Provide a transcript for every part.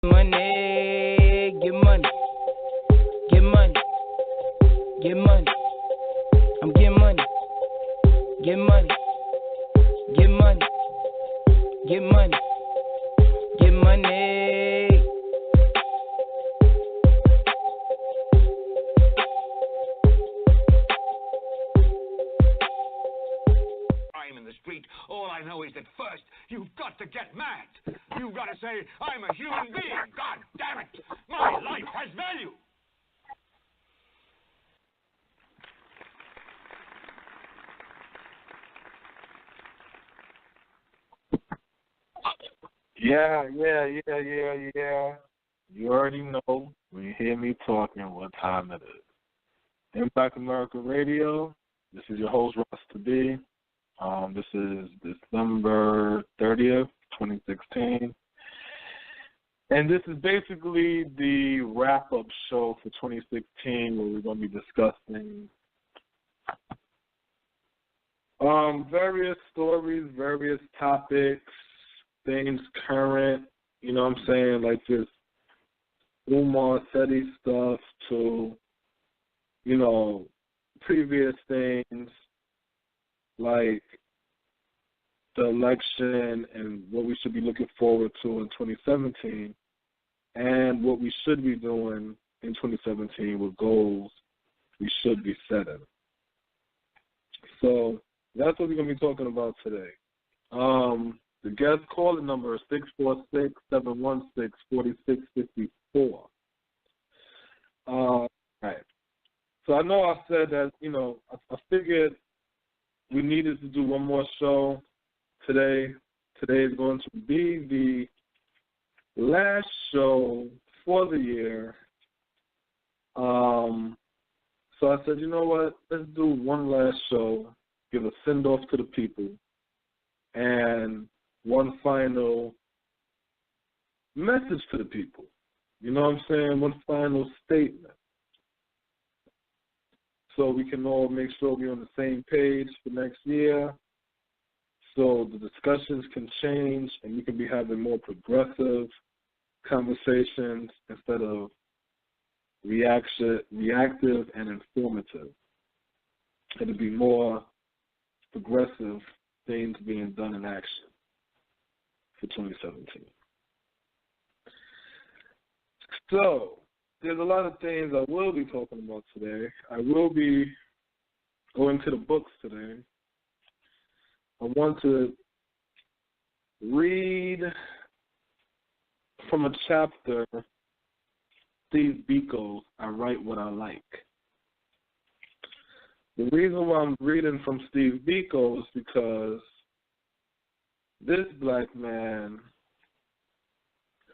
Money, get money, get money, get money. I'm getting money, get money, get money, get money, get money. I'm in the street. All I know is that first, you've got to get mad. You've got to say, I'm a human being. God damn it. My life has value. Yeah. You already know when you hear me talking what time it is. In Black America Radio, this is your host, Rasta B. This is December 30th, 2016. And this is basically the wrap-up show for 2016 where we're going to be discussing various stories, various topics, things current, you know what I'm saying, like this Umar Seti stuff to, you know, previous things like the election and what we should be looking forward to in 2017 and what we should be doing in 2017 with goals we should be setting. So that's what we're going to be talking about today. The guest calling number is 646-716-4654. Right. So I know I said that, you know, I figured we needed to do one more show today. Today is going to be the last show for the year. So I said, you know what, let's do one last show, give a send-off to the people, and one final message to the people. You know what I'm saying? One final statement. So we can all make sure we're on the same page for next year. So the discussions can change and we can be having more progressive conversations instead of reactive and informative. It'll be more progressive things being done in action for 2017. So, there's a lot of things I will be talking about today. I will be going to the books today. I want to read from a chapter, Steve Biko's I Write What I Like. The reason why I'm reading from Steve Biko is because this black man,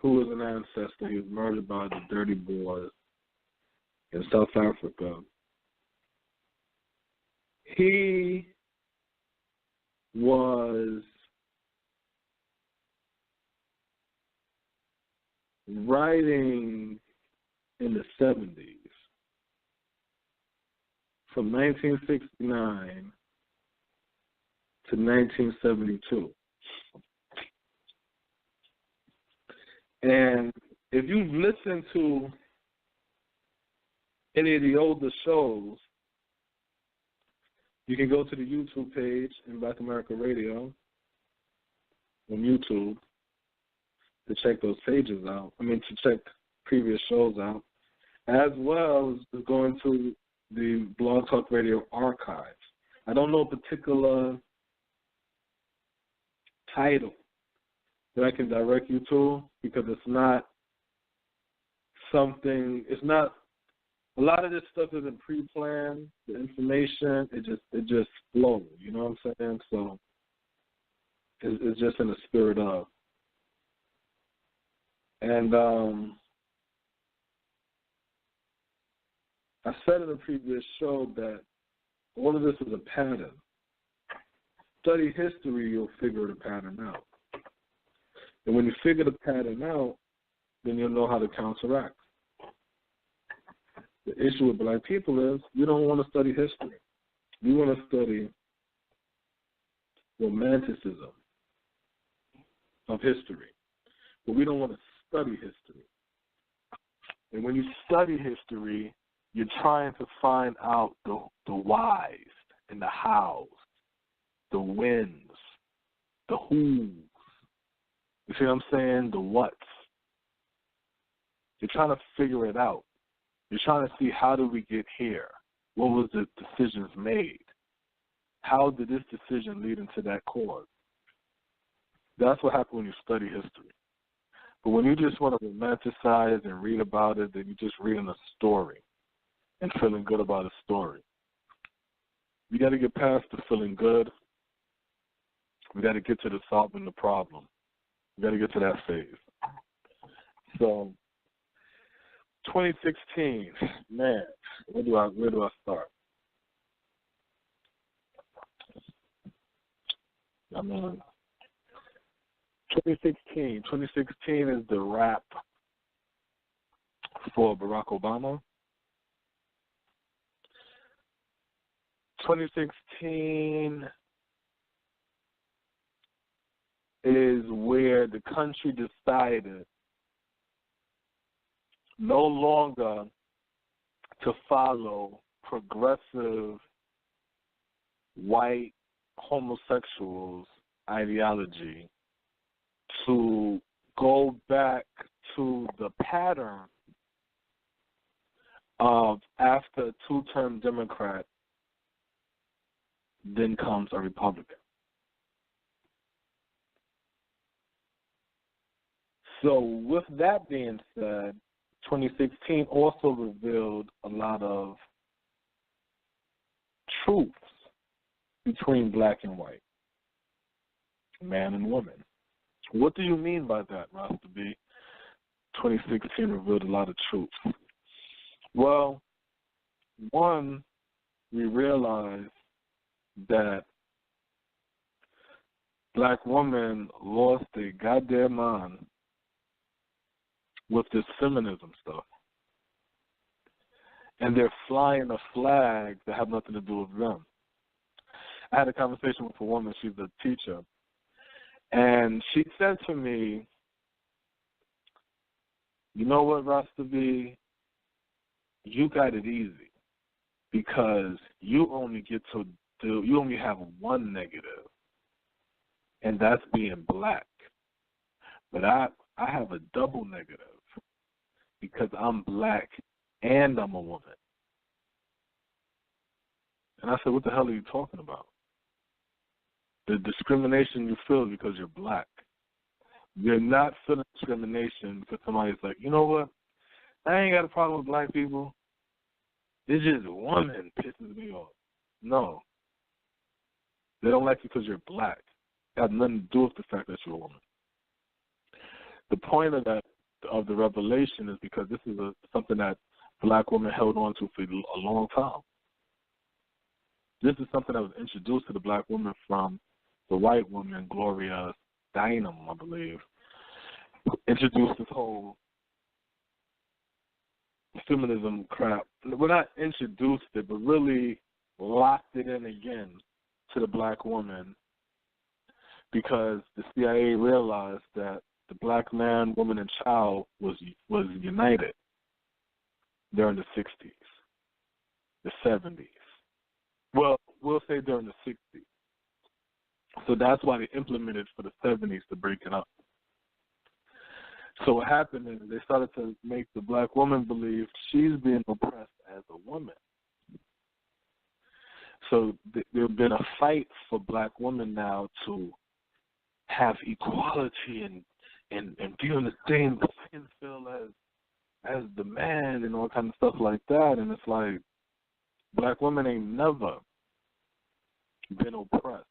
who was an ancestor, he was murdered by the Dirty Boys in South Africa. He was writing in the 70s, from 1969 to 1972. And if you've listened to any of the older shows, you can go to the YouTube page in Black America Radio on YouTube to check those pages out. To check previous shows out, as well as going to the BlogTalkRadio archives. I don't know a particular title that I can direct you to because it's not something, a lot of this stuff isn't pre-planned. The information, it just flows, you know what I'm saying? So it's just in the spirit of. And I said in a previous show that all of this is a pattern. Study history, you'll figure the pattern out. And when you figure the pattern out, then you'll know how to counteract. The issue with black people is we don't want to study history. We want to study romanticism of history. But we don't want to study history. And when you study history, you're trying to find out the whys and the hows, the whens, the whos. You see what I'm saying? The whats. You're trying to figure it out. You're trying to see, how did we get here? What was the decisions made? How did this decision lead into that cause? That's what happens when you study history. But when you just want to romanticize and read about it, then you're just reading a story and feeling good about a story. We got to get past the feeling good. We got to get to the solving the problem. We got to get to that phase. So, 2016, man, where do I start? I mean, 2016 is the wrap for Barack Obama. 2016 is where the country decided no longer to follow progressive white homosexuals' ideology, to go back to the pattern of, after a two-term Democrat, then comes a Republican. So with that being said, 2016 also revealed a lot of truths between black and white, man and woman. What do you mean by that, Rasta B? 2016 revealed a lot of truths. Well, one, we realized that black women lost their goddamn mind with this feminism stuff. And they're flying a flag that have nothing to do with them. I had a conversation with a woman, she's a teacher, and she said to me, you know what, Rasta B, you got it easy because you only have one negative, and that's being black. But I have a double negative because I'm black and I'm a woman. And I said, what the hell are you talking about? The discrimination you feel because you're black. You're not feeling discrimination because somebody's like, you know what? I ain't got a problem with black people. It's just woman pisses me off. No. They don't like you because you're black. It has nothing to do with the fact that you're a woman. The point of the revelation is because this is something that black women held on to for a long time. This is something that was introduced to the black woman from the white woman, Gloria Steinem, I believe, introduced this whole feminism crap. Well, not introduced it, but really locked it in again to the black woman because the CIA realized that the black man, woman, and child was united during the 60s, the 70s. Well, we'll say during the 60s. So that's why they implemented for the 70s to break it up. So what happened is they started to make the black woman believe she's being oppressed as a woman. So there's been a fight for black women now to have equality and be on the same playing field as the man and all kind of stuff like that. And it's like black women ain't never been oppressed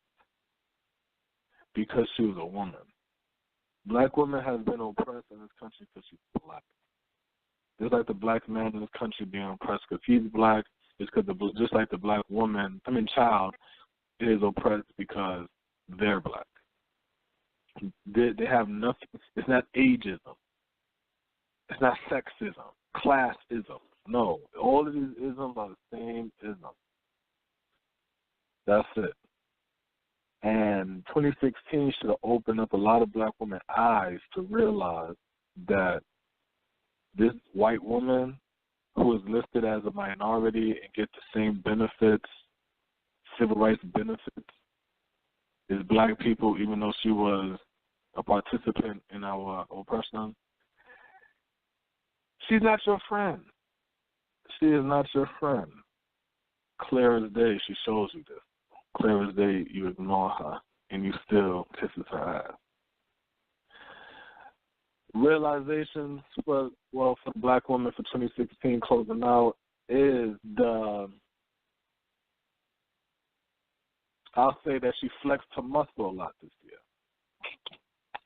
because she was a woman. Black woman has been oppressed in this country because she's black. Just like the black man in this country being oppressed because he's black, it's because just like the black woman, child, is oppressed because they're black. They have nothing. It's not ageism. It's not sexism, classism. No, all of these isms are the same ism. That's it. And 2016 should have opened up a lot of black women's eyes to realize that this white woman who is listed as a minority and gets the same benefits, civil rights benefits, as black people, even though she was a participant in our oppression, she's not your friend. She is not your friend. Clear as day, she shows you this. Clear as day, you ignore her, and you still kisses her ass. Realizations for the black woman for 2016 closing out is I'll say that she flexed her muscle a lot this year.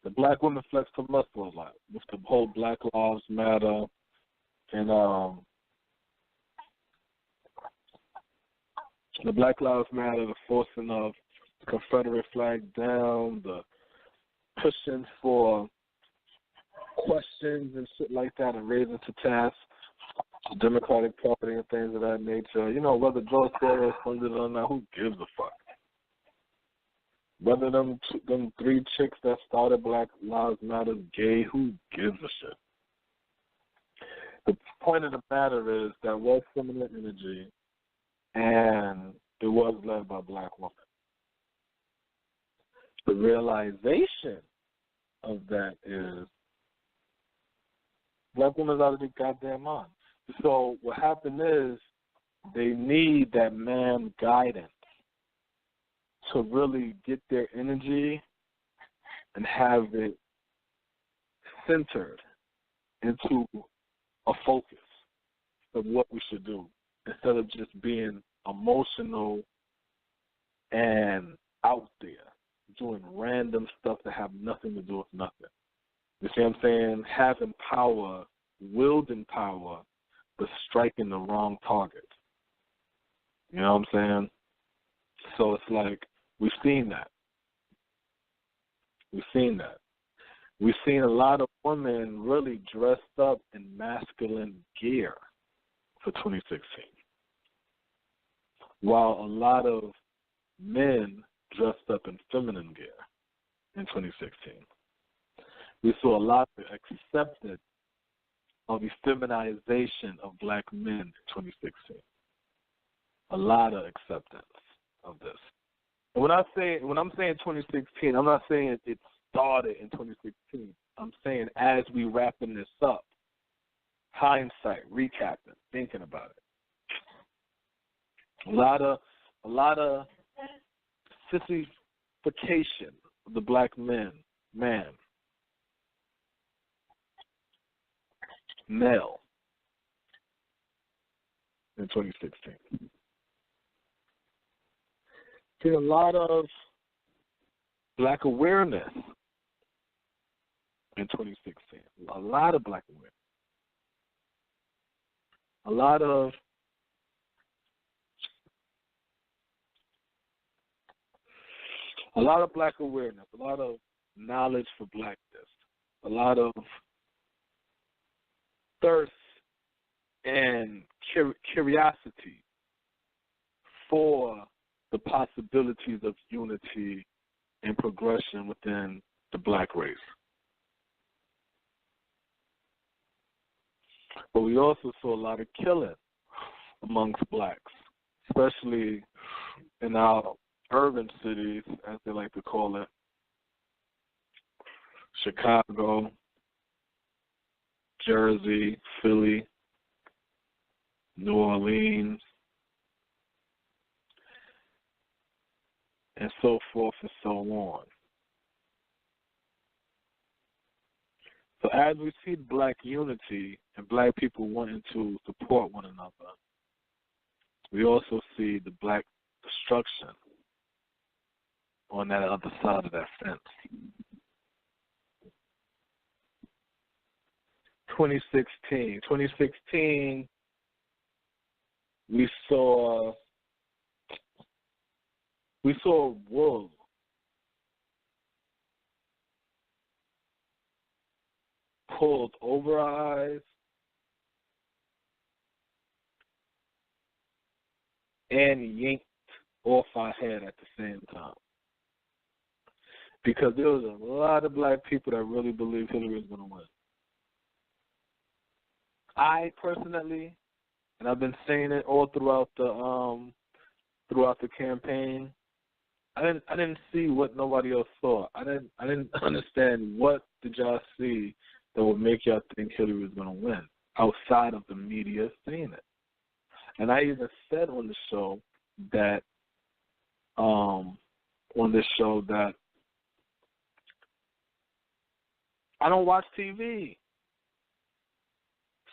The black woman flexed her muscle a lot with the whole Black Lives Matter and the Black Lives Matter, the forcing of the Confederate flag down, the pushing for questions and shit like that and raising to task the Democratic Party and things of that nature. You know, whether Joe Soros funded it or not, who gives a fuck? Whether them three chicks that started Black Lives Matter gay, who gives a shit? The point of the matter is that was feminine energy, and it was led by black women. The realization of that is black women's out of their goddamn mind. So what happened is they need that man guidance to really get their energy and have it centered into a focus of what we should do instead of just being emotional and out there doing random stuff that have nothing to do with nothing. You see what I'm saying? Having power, wielding power, but striking the wrong target. You know what I'm saying? So it's like we've seen that. We've seen a lot of women really dressed up in masculine gear for 2016, while a lot of men dressed up in feminine gear in 2016. We saw a lot of acceptance of the feminization of black men in 2016. A lot of acceptance of this. And when I'm saying 2016, I'm not saying it started in 2016. I'm saying as we wrapping this up, hindsight, recapping, thinking about it. A lot of sissification of the black man, male in 2016. See a lot of black awareness in 2016. A lot of black awareness. A lot of black awareness, a lot of knowledge for blackness, a lot of thirst and curiosity for the possibilities of unity and progression within the black race. But we also saw a lot of killing amongst blacks, especially in our urban cities, as they like to call it, Chicago, Jersey, Philly, New Orleans, and so forth and so on. So as we see black unity and black people wanting to support one another, we also see the black destruction on that other side of that fence. 2016, we saw wool pulled over our eyes and yanked off our head at the same time. Because there was a lot of black people that really believed Hillary was going to win. I personally, and I've been saying it all throughout the campaign, I didn't see what nobody else saw. I didn't understand what did y'all see that would make y'all think Hillary was going to win outside of the media seeing it. And I even said on the show that I don't watch TV.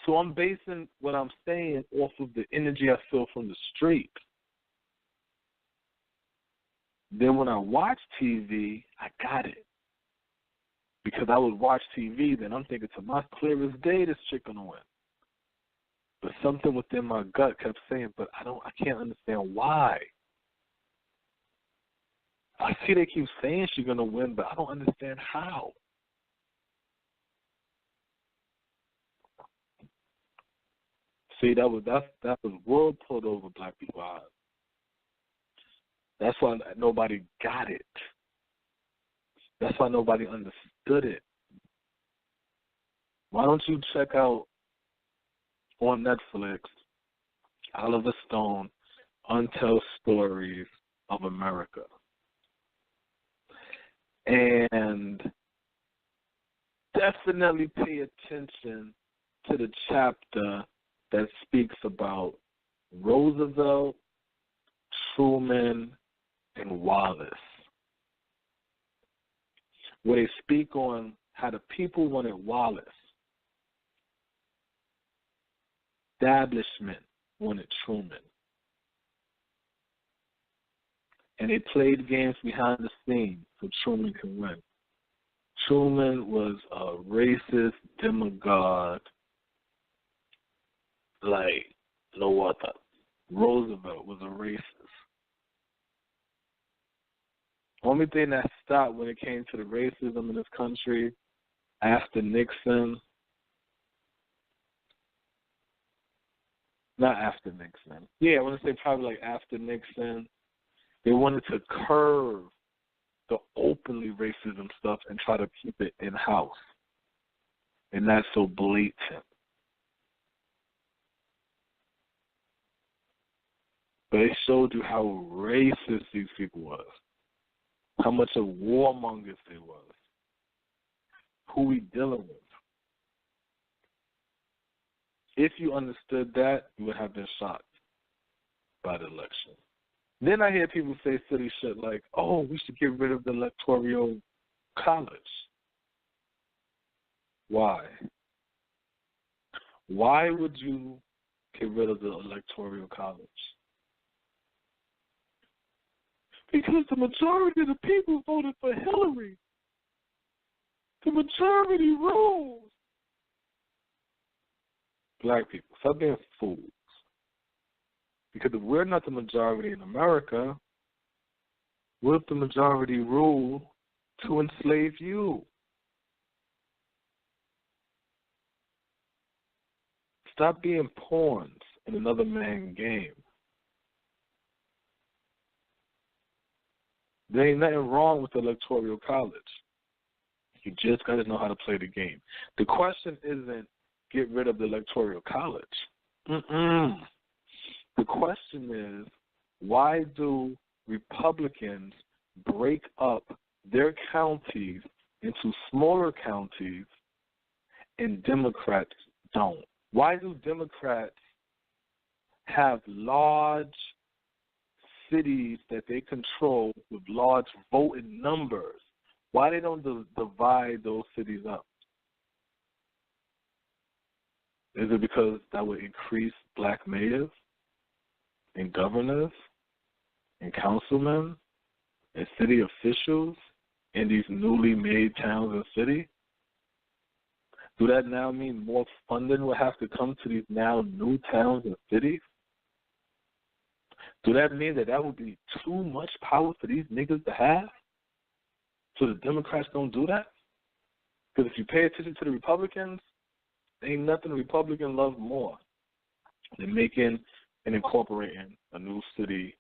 So I'm basing what I'm saying off of the energy I feel from the street. Then when I watch TV, I got it. Because I would watch TV, then I'm thinking to my clear as day, this chick gonna win. But something within my gut kept saying, but I can't understand why. I see they keep saying she's gonna win, but I don't understand how. See, that was world pulled over black people's eyes. That's why nobody got it. That's why nobody understood it. Why don't you check out on Netflix Oliver Stone, Untold Stories of America? And definitely pay attention to the chapter that speaks about Roosevelt, Truman, and Wallace, where they speak on how the people wanted Wallace. Establishment wanted Truman. And they played games behind the scenes so Truman can win. Truman was a racist demagogue like no other. Roosevelt was a racist. Only thing that stopped when it came to the racism in this country after Nixon, not after Nixon. Yeah, I want to say probably like after Nixon, they wanted to curb the openly racism stuff and try to keep it in-house and not so blatant. But it showed you how racist these people was, how much of warmongers they was, who we dealing with. If you understood that, you would have been shocked by the election. Then I hear people say silly shit like, oh, we should get rid of the electoral college. Why? Why would you get rid of the electoral college? Because the majority of the people voted for Hillary. The majority rules. Black people, stop being fools. Because if we're not the majority in America, what if the majority rule to enslave you? Stop being pawns in another man's game. There ain't nothing wrong with the electoral college. You just got to know how to play the game. The question isn't get rid of the electoral college. The question is, why do Republicans break up their counties into smaller counties and Democrats don't? Why do Democrats have large cities that they control with large voting numbers? Why they don't divide those cities up? Is it because that would increase black mayors and governors and councilmen and city officials in these newly made towns and cities? Do that now mean more funding will have to come to these now new towns and cities? Do that mean that would be too much power for these niggas to have? So the Democrats don't do that? Because if you pay attention to the Republicans, there ain't nothing the Republicans love more than making and incorporating a new city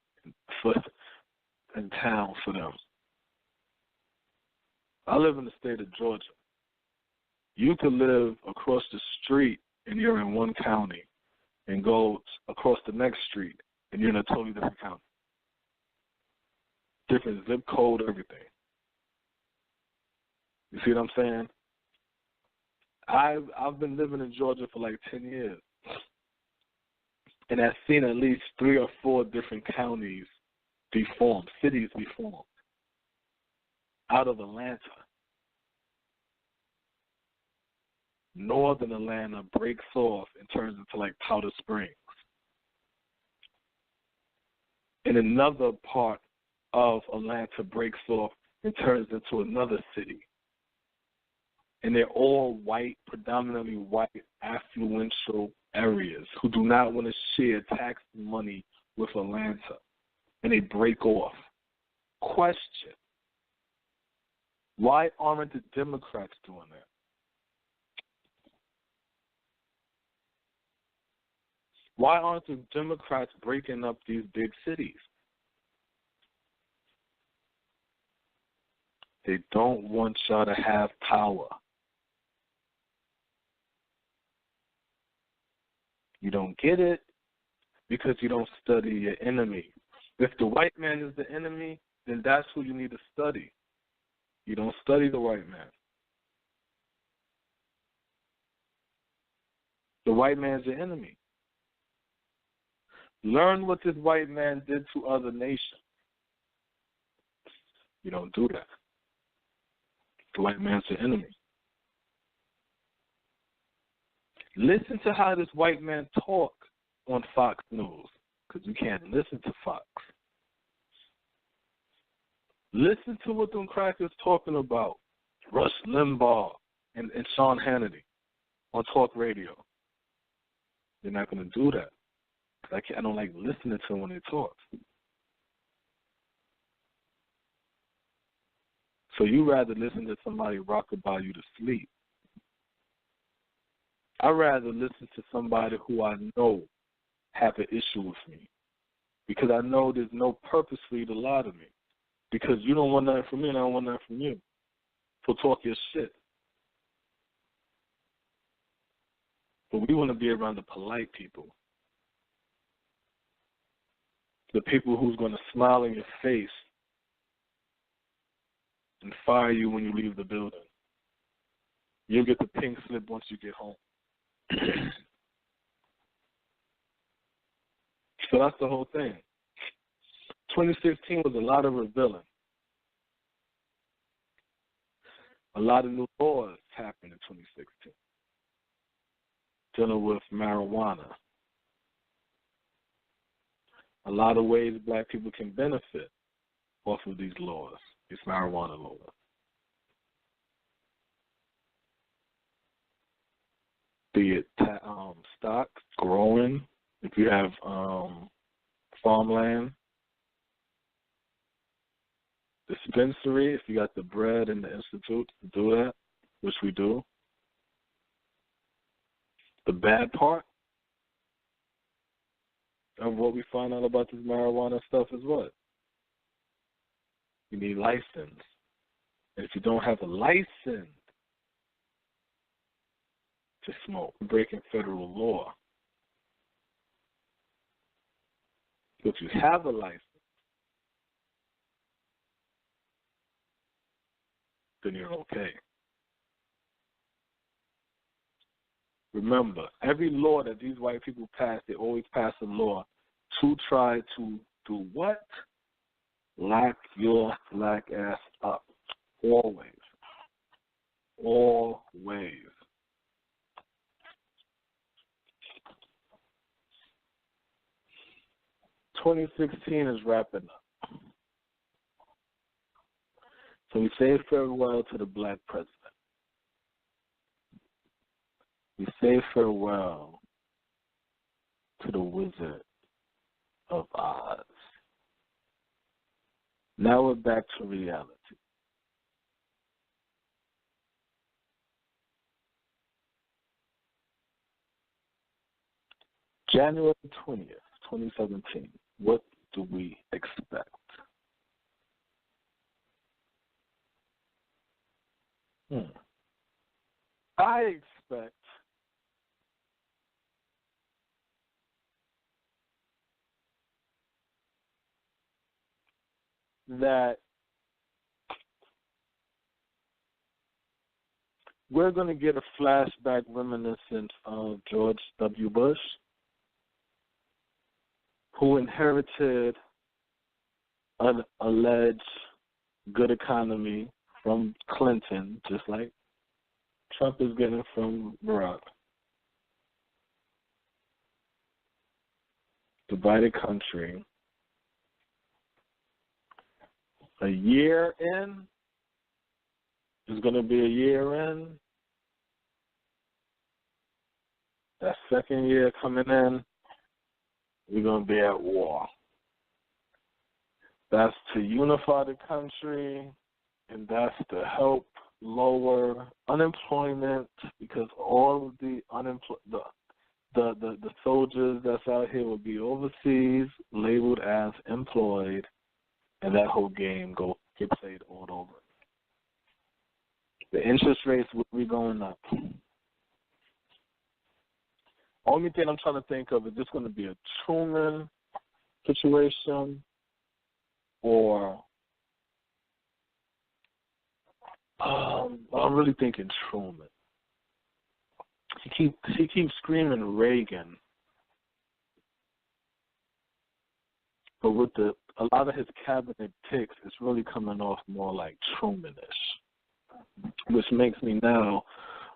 and town for them. I live in the state of Georgia. You could live across the street and you're in one county and go across the next street and you're in a totally different county. Different zip code, everything. You see what I'm saying? I've been living in Georgia for like 10 years, and I've seen at least 3 or 4 different counties be formed, cities be formed out of Atlanta. Northern Atlanta breaks off and turns into like Powder Springs. And another part of Atlanta breaks off and turns into another city. And they're all white, predominantly white, affluential areas who do not want to share tax money with Atlanta. And they break off. Question: why aren't the Democrats doing that? Why aren't the Democrats breaking up these big cities? They don't want y'all to have power. You don't get it because you don't study your enemy. If the white man is the enemy, then that's who you need to study. You don't study the white man. The white man's your enemy. Learn what this white man did to other nations. You don't do that. The white man's your enemy. Listen to how this white man talk on Fox News, because you can't listen to Fox. Listen to what them crackers talking about, Rush Limbaugh and Sean Hannity on talk radio. They're not going to do that. I don't like listening to them when they talk. So you rather listen to somebody rock about you to sleep. I'd rather listen to somebody who I know have an issue with me, because I know there's no purpose for you to lie to me, because you don't want nothing from me and I don't want nothing from you. So talk your shit. But we want to be around the polite people, the people who's going to smile in your face and fire you when you leave the building. You'll get the pink slip once you get home. So that's the whole thing. 2016 was a lot of revealing. A lot of new laws happened in 2016 dealing with marijuana. A lot of ways black people can benefit off of these laws, these marijuana laws. Be it stock, growing, if you have farmland, dispensary, if you got the bread and the institute to do that, which we do. The bad part of what we find out about this marijuana stuff is what? You need license. And if you don't have a license to smoke, you're breaking federal law. If you have a license, then you're okay. Remember, every law that these white people pass, they always pass a law to try to do what? Lock your black ass up. Always. Always. $2016 is wrapping up. So we say farewell to the black president. We say farewell to the Wizard of Oz. Now we're back to reality. January 20th, 2017. What do we expect? I expect that we're going to get a flashback reminiscent of George W. Bush, who inherited an alleged good economy from Clinton, just like Trump is getting from Barack. Divided country. A year in is going to be a year in. That second year coming in, we're going to be at war. That's to unify the country, and that's to help lower unemployment, because all of the the soldiers that's out here will be overseas, labeled as employed, and that whole game get played all over. The interest rates will be going up. Only thing I'm trying to think of, is this going to be a Truman situation, or I'm really thinking Truman. He keeps screaming Reagan, but with a lot of his cabinet picks, it's really coming off more like Trumanish, which makes me now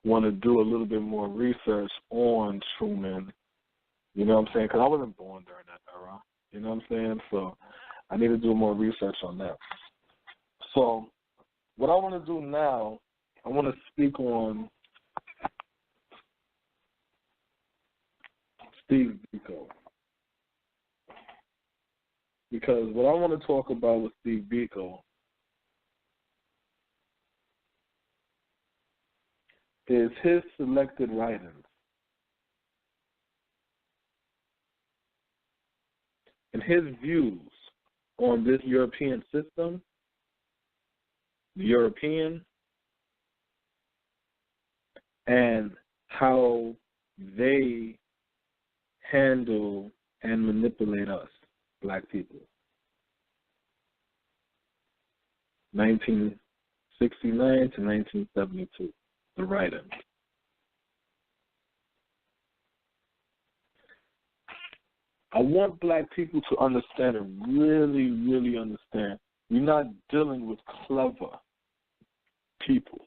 want to do a little bit more research on Truman. You know what I'm saying? Because I wasn't born during that era. You know what I'm saying? So I need to do more research on that. So what I want to do now, I want to speak on Steve Biko. Because what I want to talk about with Steve Biko is his selected writings and his views on this European system, the European, and how they handle and manipulate us, black people. 1969 to 1972, the writing. I want black people to understand and really, really understand. We're not dealing with clever people.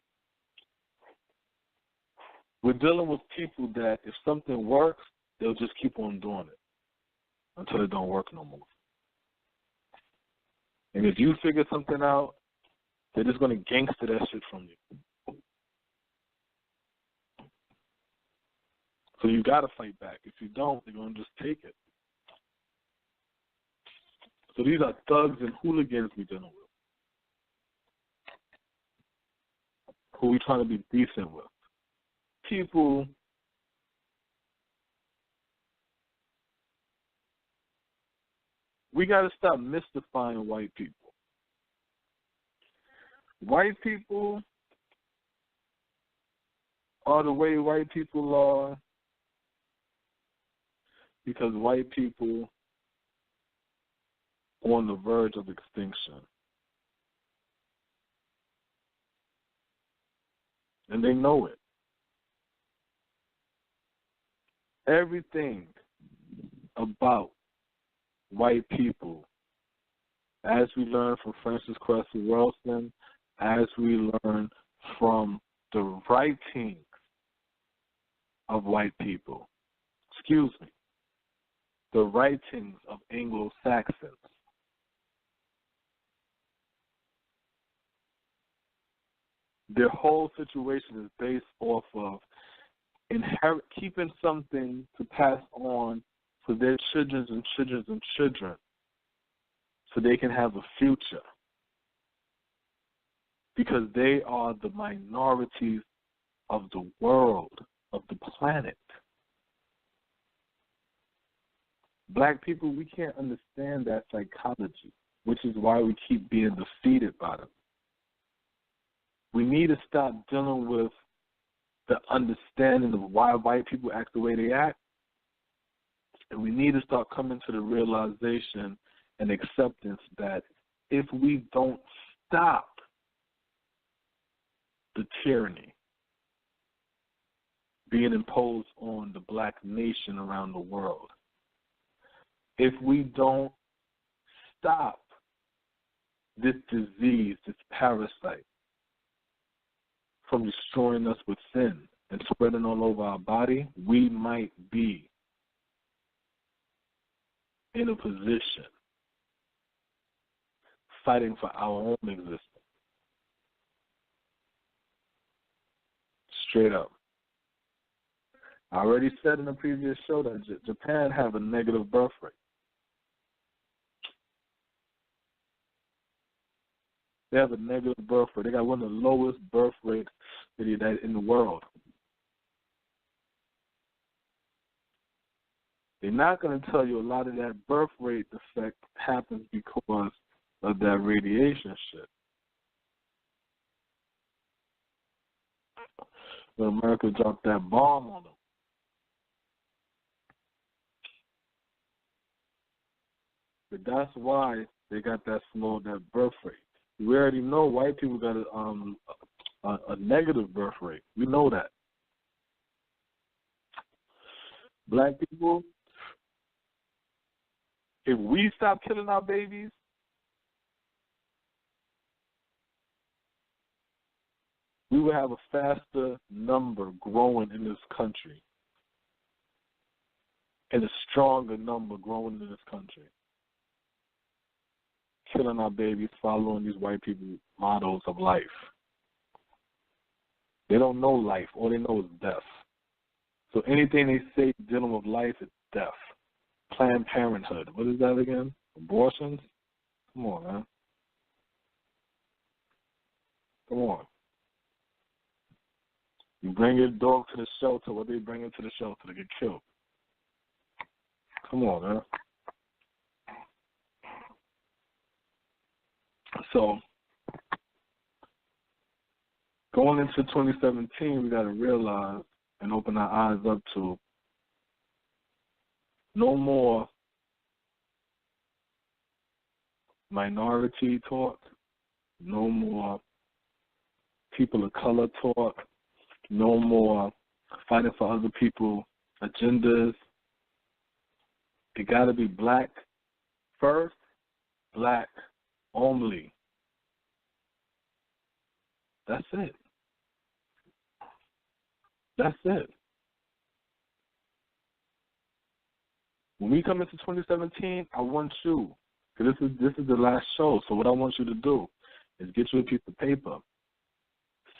We're dealing with people that if something works, they'll just keep on doing it until it don't work no more. And if you figure something out, they're just going to gangster that shit from you. So you got to fight back. If you don't, they're going to just take it. So these are thugs and hooligans we're dealing with, who we're trying to be decent with. People we got to stop mystifying white people. White people are the way white people are because white people are on the verge of extinction. And they know it. Everything about white people, as we learn from Francis Cressy Wilson, as we learn from the writings of white people, the writings of Anglo-Saxons, their whole situation is based off of keeping something to pass on for their children's and children's and children so they can have a future. Because they are the minorities of the world, of the planet. Black people, we can't understand that psychology, which is why we keep being defeated by them. We need to stop dealing with the understanding of why white people act the way they act, and we need to start coming to the realization and acceptance that if we don't stop the tyranny being imposed on the black nation around the world, if we don't stop this disease, this parasite, from destroying us with sin and spreading all over our body, we might be in a position fighting for our own existence. Straight up. I already said in a previous show that Japan have a negative birth rate. They have a negative birth rate. They got one of the lowest birth rates in the world. They're not going to tell you a lot of that birth rate effect happens because of that radiation shit. When America dropped that bomb on them. But that's why they got that birth rate. We already know white people got a negative birth rate. We know that. Black people, if we stop killing our babies, we will have a faster number growing in this country and a stronger number growing in this country. Killing our babies, following these white people models of life. They don't know life. All they know is death. So anything they say dealing with life is death. Planned Parenthood. What is that again? Abortions? Come on, man. Come on. You bring your dog to the shelter. What they bring him to the shelter? To get killed. Come on, man. So, going into 2017, we got to realize and open our eyes up to no more minority talk, no more people of color talk, no more fighting for other people's agendas. It got to be black first, black only. That's it. That's it. When we come into 2017, I want you, because this is the last show, so what I want you to do is get you a piece of paper.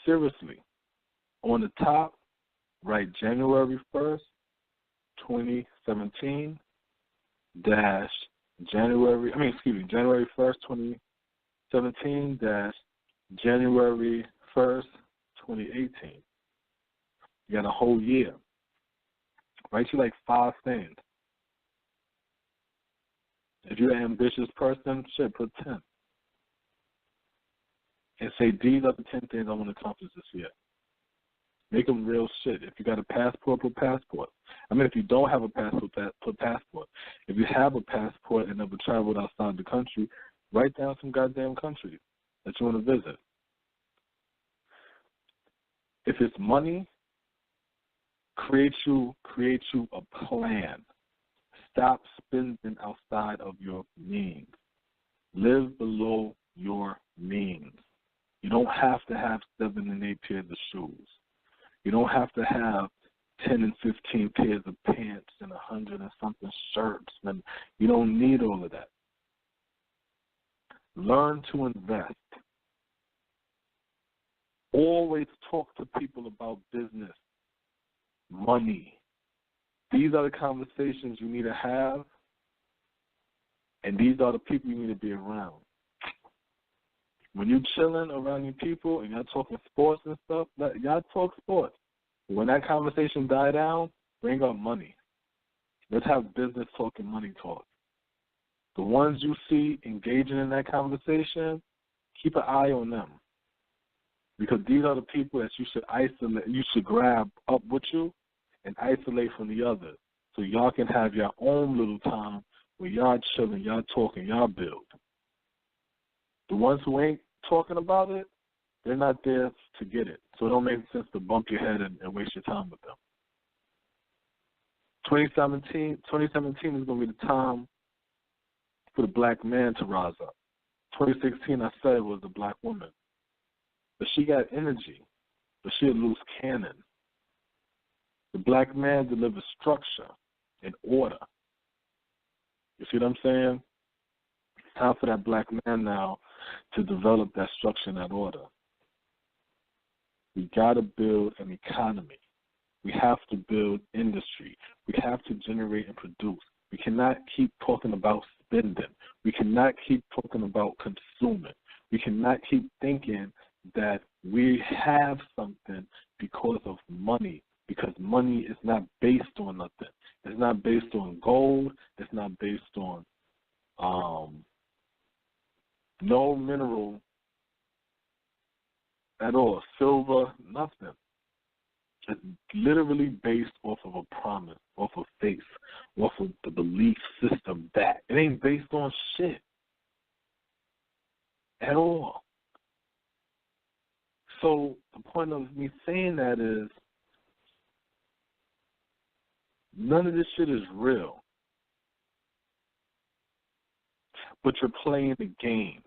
Seriously. On the top, write January 1st, 2017, January 1st, 2017, January 1st, 2018. You got a whole year. Write you like 5 things. If you're an ambitious person, shit, put 10. And say, these are the 10 things I want to accomplish this year. Make them real shit. If you got a passport, put passport. I mean, if you don't have a passport, put passport. If you have a passport and never traveled outside the country, write down some goddamn countries that you want to visit. If it's money, create you a plan. Stop spending outside of your means. Live below your means. You don't have to have 7 and 8 pairs of shoes. You don't have to have 10 and 15 pairs of pants and 100 and something shirts. And you don't need all of that. Learn to invest. Always talk to people about business, money. These are the conversations you need to have, and these are the people you need to be around. When you're chilling around your people and y'all talking sports and stuff, y'all talk sports. When that conversation die down, bring up money. Let's have business talk and money talk. The ones you see engaging in that conversation, keep an eye on them. Because these are the people that you should isolate, you should grab up with you and isolate from the others. So y'all can have your own little time where y'all chilling, y'all talking, y'all build. The ones who ain't talking about it, they're not there to get it. So it don't make sense to bump your head and waste your time with them. 2017 is going to be the time for the black man to rise up. 2016, I said, was the black woman. But she got energy, but she a loose cannon. The black man delivers structure and order. You see what I'm saying? It's time for that black man now to develop that structure and that order. We got to build an economy. We have to build industry. We have to generate and produce. We cannot keep talking about spending. We cannot keep talking about consuming. We cannot keep thinking that we have something because of money, because money is not based on nothing. It's not based on gold. It's not based on no mineral at all, silver, nothing. It's literally based off of a promise, off of faith, off of the belief system that it ain't based on shit at all. So the point of me saying that is none of this shit is real, but you're playing the game.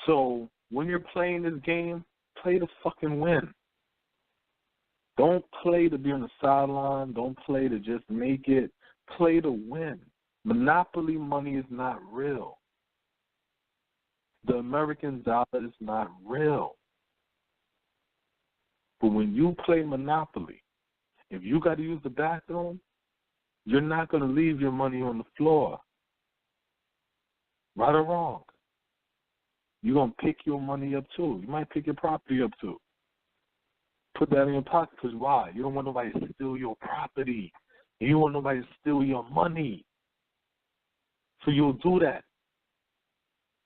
So when you're playing this game, play to fucking win. Don't play to be on the sideline. Don't play to just make it. Play to win. Monopoly money is not real. The American dollar is not real. But when you play Monopoly, if you got to use the bathroom, you're not going to leave your money on the floor. Right or wrong. You're going to pick your money up too. You might pick your property up too. Put that in your pocket because why? You don't want nobody to steal your property. You don't want nobody to steal your money. So you'll do that.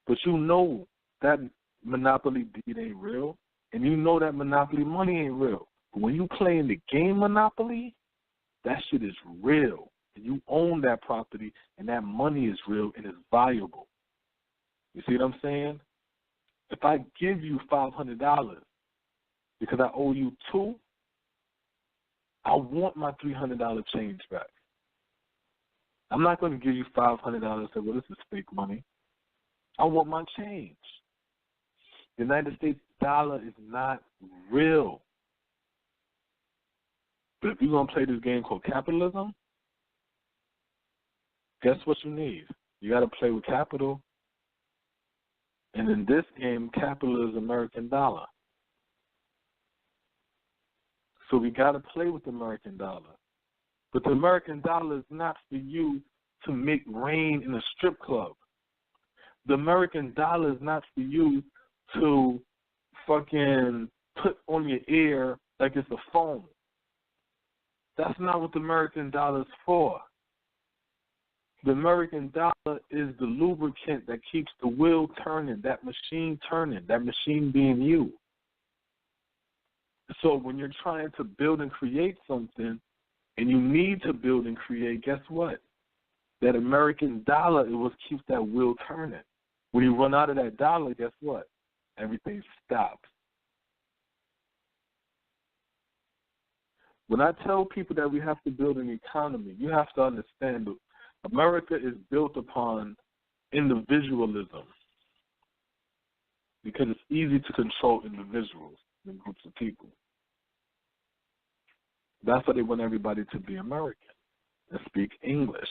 But you know that Monopoly deed ain't real, and you know that Monopoly money ain't real. But when you play in the game Monopoly, that shit is real. And you own that property, and that money is real and it's valuable. You see what I'm saying? If I give you $500 because I owe you $2, I want my $300 change back. I'm not going to give you $500 and say, well, this is fake money. I want my change. The United States dollar is not real. But if you're going to play this game called capitalism, guess what you need? You got to play with capital. And in this game, capital is American dollar. So we got to play with the American dollar. But the American dollar is not for you to make rain in a strip club. The American dollar is not for you to fucking put on your ear like it's a phone. That's not what the American dollar is for. The American dollar is the lubricant that keeps the wheel turning, that machine being you. So when you're trying to build and create something, and you need to build and create, guess what? That American dollar, it will keep that wheel turning. When you run out of that dollar, guess what? Everything stops. When I tell people that we have to build an economy, you have to understand that America is built upon individualism because it's easy to control individuals and groups of people. That's why they want everybody to be American and speak English.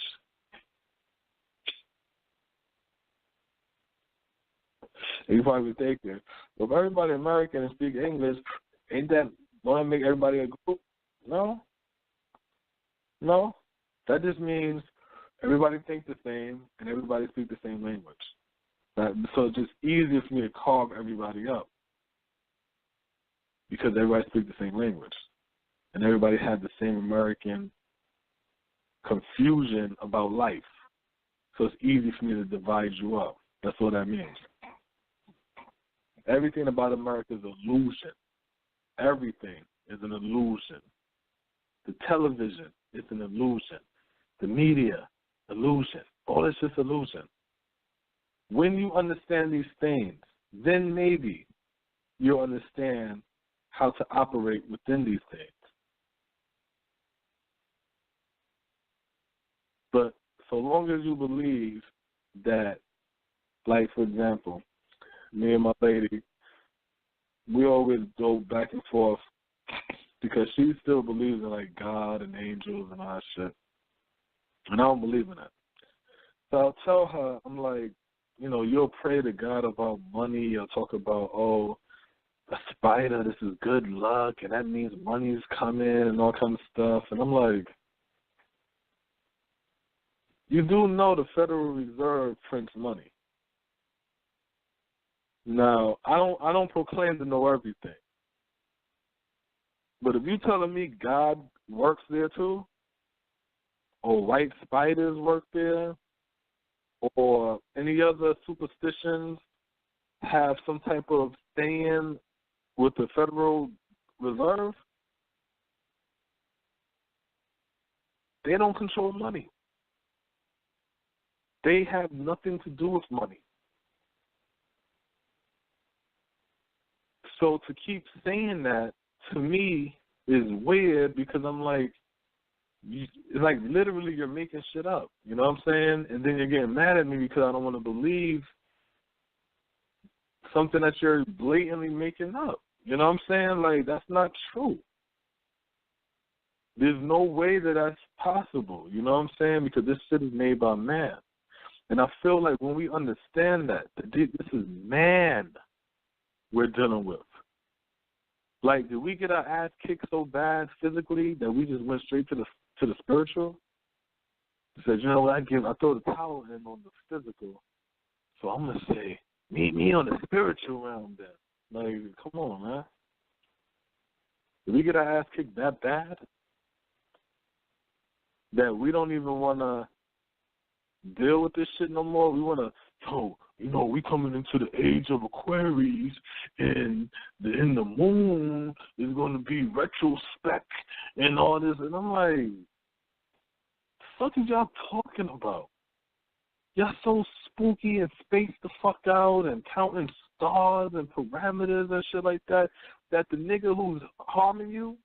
And you probably thinking, well, if everybody American and speak English, ain't that going to make everybody a group? No. That just means everybody think the same and everybody speak the same language. So it's just easier for me to carve everybody up because everybody speak the same language. And everybody had the same American confusion about life. So it's easy for me to divide you up. That's what that means. Everything about America is an illusion. Everything is an illusion. The television is an illusion. The media, illusion. All it's just illusion. When you understand these things, then maybe you'll understand how to operate within these things. But so long as you believe that, like, for example, me and my lady, we always go back and forth because she still believes in, like, God and angels and all that shit. And I don't believe in that. So I'll tell her, I'm like, you know, you'll pray to God about money. You'll talk about, oh, a spider, this is good luck, and that means money's coming and all kind of stuff. And I'm like, you do know the Federal Reserve prints money. Now, I don't proclaim to know everything. But if you're telling me God works there too, or white spiders work there, or any other superstitions have some type of stand with the Federal Reserve, they don't control money. They have nothing to do with money. So to keep saying that, to me, is weird because I'm like, it's like literally you're making shit up. You know what I'm saying? And then you're getting mad at me because I don't want to believe something that you're blatantly making up. You know what I'm saying? Like, that's not true. There's no way that that's possible. You know what I'm saying? Because this shit is made by man. And I feel like when we understand that this is man we're dealing with. Like, did we get our ass kicked so bad physically that we just went straight to the spiritual? Said, you know what, I throw the towel in on the physical, so I'm gonna say, meet me on the spiritual realm then. Like, come on, man. Did we get our ass kicked that bad that we don't even wanna deal with this shit no more? We wanna, you know, we coming into the age of Aquarius, and in the moon is going to be retrospect and all this. And I'm like, the fuck is y'all talking about? Y'all so spooky and spaced the fuck out and counting stars and parameters and shit like that, that the nigga who's harming you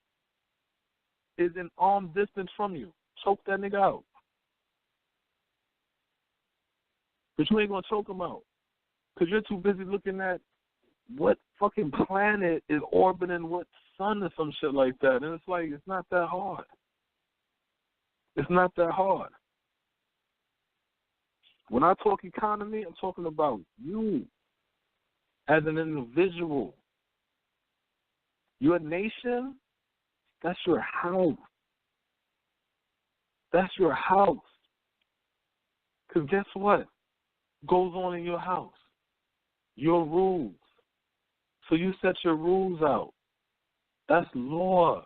is in arm distance from you. Choke that nigga out. But you ain't going to choke him out because you're too busy looking at what fucking planet is orbiting what sun or some shit like that. And it's like, it's not that hard. It's not that hard. When I talk economy, I'm talking about you as an individual. Your nation, that's your house. That's your house. Because guess what goes on in your house? Your rules. So you set your rules out. That's law.